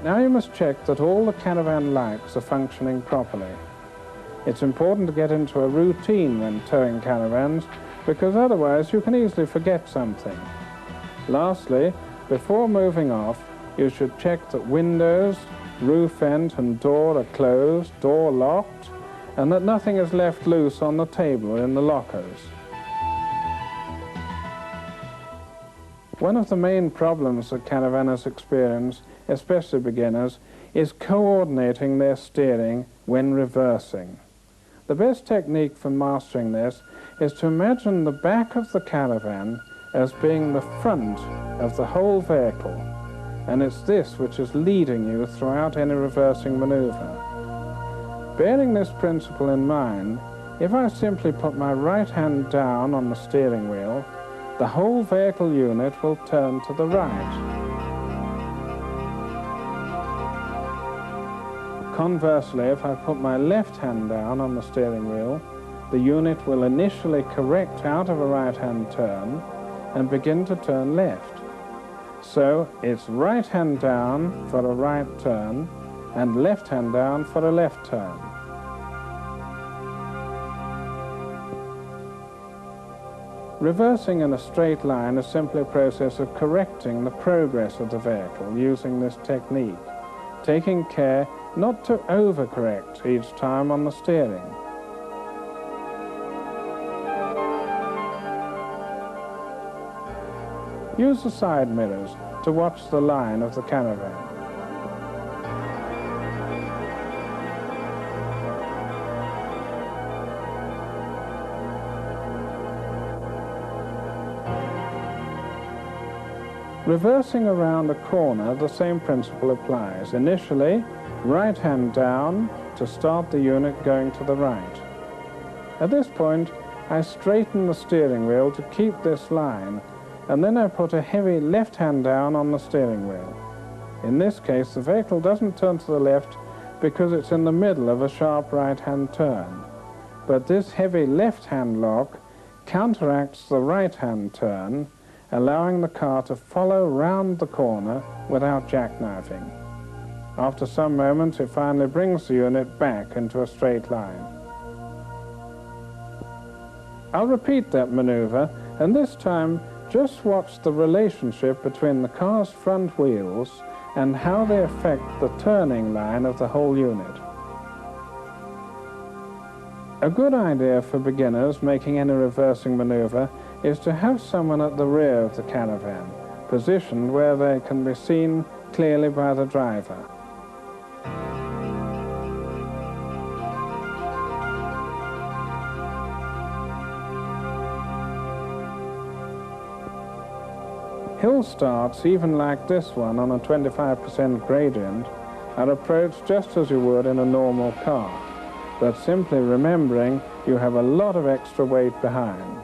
Now you must check that all the caravan lights are functioning properly. It's important to get into a routine when towing caravans, because otherwise you can easily forget something. Lastly, before moving off, you should check that windows, roof vent and door are closed, door locked, and that nothing is left loose on the table or in the lockers. One of the main problems that caravanners experience, especially beginners, is coordinating their steering when reversing. The best technique for mastering this is to imagine the back of the caravan as being the front of the whole vehicle, and it's this which is leading you throughout any reversing maneuver. Bearing this principle in mind, if I simply put my right hand down on the steering wheel, the whole vehicle unit will turn to the right. Conversely, if I put my left hand down on the steering wheel, the unit will initially correct out of a right-hand turn and begin to turn left. So it's right hand down for a right turn and left hand down for a left turn. Reversing in a straight line is simply a process of correcting the progress of the vehicle using this technique, taking care not to overcorrect each time on the steering. Use the side mirrors to watch the line of the caravan. Reversing around a corner, the same principle applies. Initially, right hand down to start the unit going to the right. At this point, I straighten the steering wheel to keep this line, and then I put a heavy left hand down on the steering wheel. In this case, the vehicle doesn't turn to the left because it's in the middle of a sharp right-hand turn. But this heavy left-hand lock counteracts the right-hand turn, allowing the car to follow round the corner without jackknifing. After some moments, it finally brings the unit back into a straight line. I'll repeat that maneuver, and this time just watch the relationship between the car's front wheels and how they affect the turning line of the whole unit. A good idea for beginners making any reversing maneuver is to have someone at the rear of the caravan, positioned where they can be seen clearly by the driver. Hill starts, even like this one on a 25% gradient, are approached just as you would in a normal car, but simply remembering you have a lot of extra weight behind,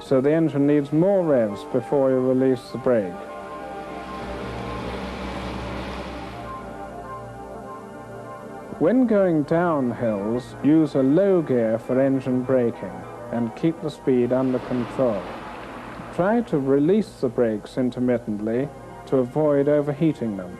so the engine needs more revs before you release the brake. When going down hills, use a low gear for engine braking and keep the speed under control. Try to release the brakes intermittently to avoid overheating them.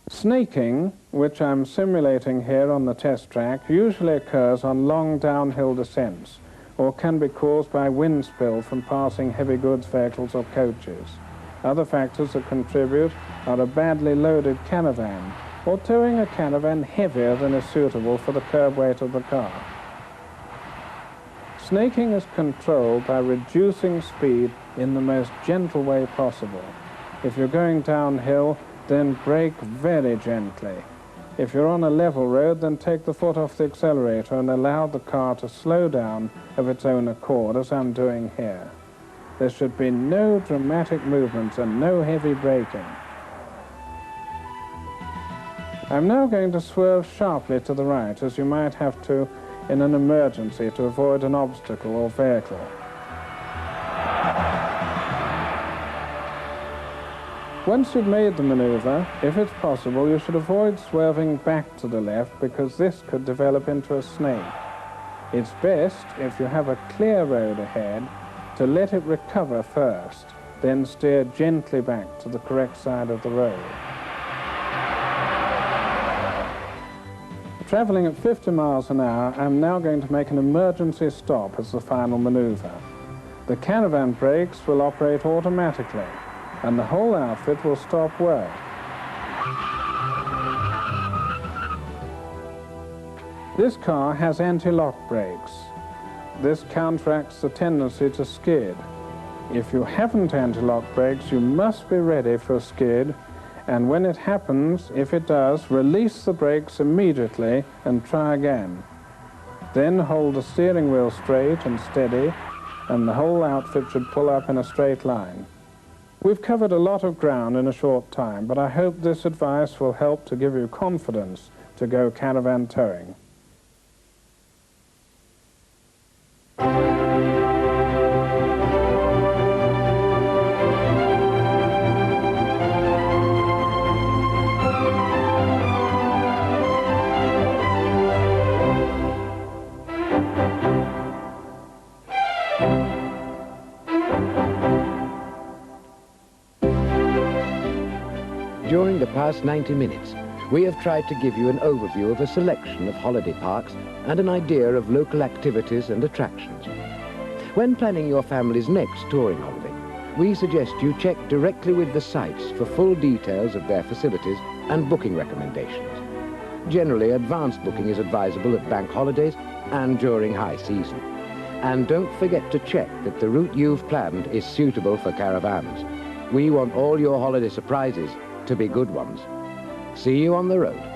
Snaking, which I'm simulating here on the test track, usually occurs on long downhill descents or can be caused by wind spill from passing heavy goods vehicles or coaches. Other factors that contribute are a badly loaded caravan or towing a caravan heavier than is suitable for the curb weight of the car. Snaking is controlled by reducing speed in the most gentle way possible. If you're going downhill, then brake very gently. If you're on a level road, then take the foot off the accelerator and allow the car to slow down of its own accord, as I'm doing here. There should be no dramatic movements and no heavy braking. I'm now going to swerve sharply to the right, as you might have to in an emergency to avoid an obstacle or vehicle. Once you've made the maneuver, if it's possible, you should avoid swerving back to the left because this could develop into a snake. It's best, if you have a clear road ahead, to let it recover first, then steer gently back to the correct side of the road. Travelling at 50 miles an hour, I'm now going to make an emergency stop as the final maneuver. The Caravan brakes will operate automatically, and the whole outfit will stop work. This car has anti-lock brakes. This counteracts the tendency to skid. If you haven't anti-lock brakes, you must be ready for a skid, and when it happens, if it does, release the brakes immediately and try again. Then hold the steering wheel straight and steady, and the whole outfit should pull up in a straight line. We've covered a lot of ground in a short time, but I hope this advice will help to give you confidence to go caravan towing.
During the past 90 minutes, we have tried to give you an overview of a selection of holiday parks and an idea of local activities and attractions. When planning your family's next touring holiday, we suggest you check directly with the sites for full details of their facilities and booking recommendations. Generally, advanced booking is advisable at bank holidays and during high season. And don't forget to check that the route you've planned is suitable for caravans. We want all your holiday surprises to be good ones. See you on the road.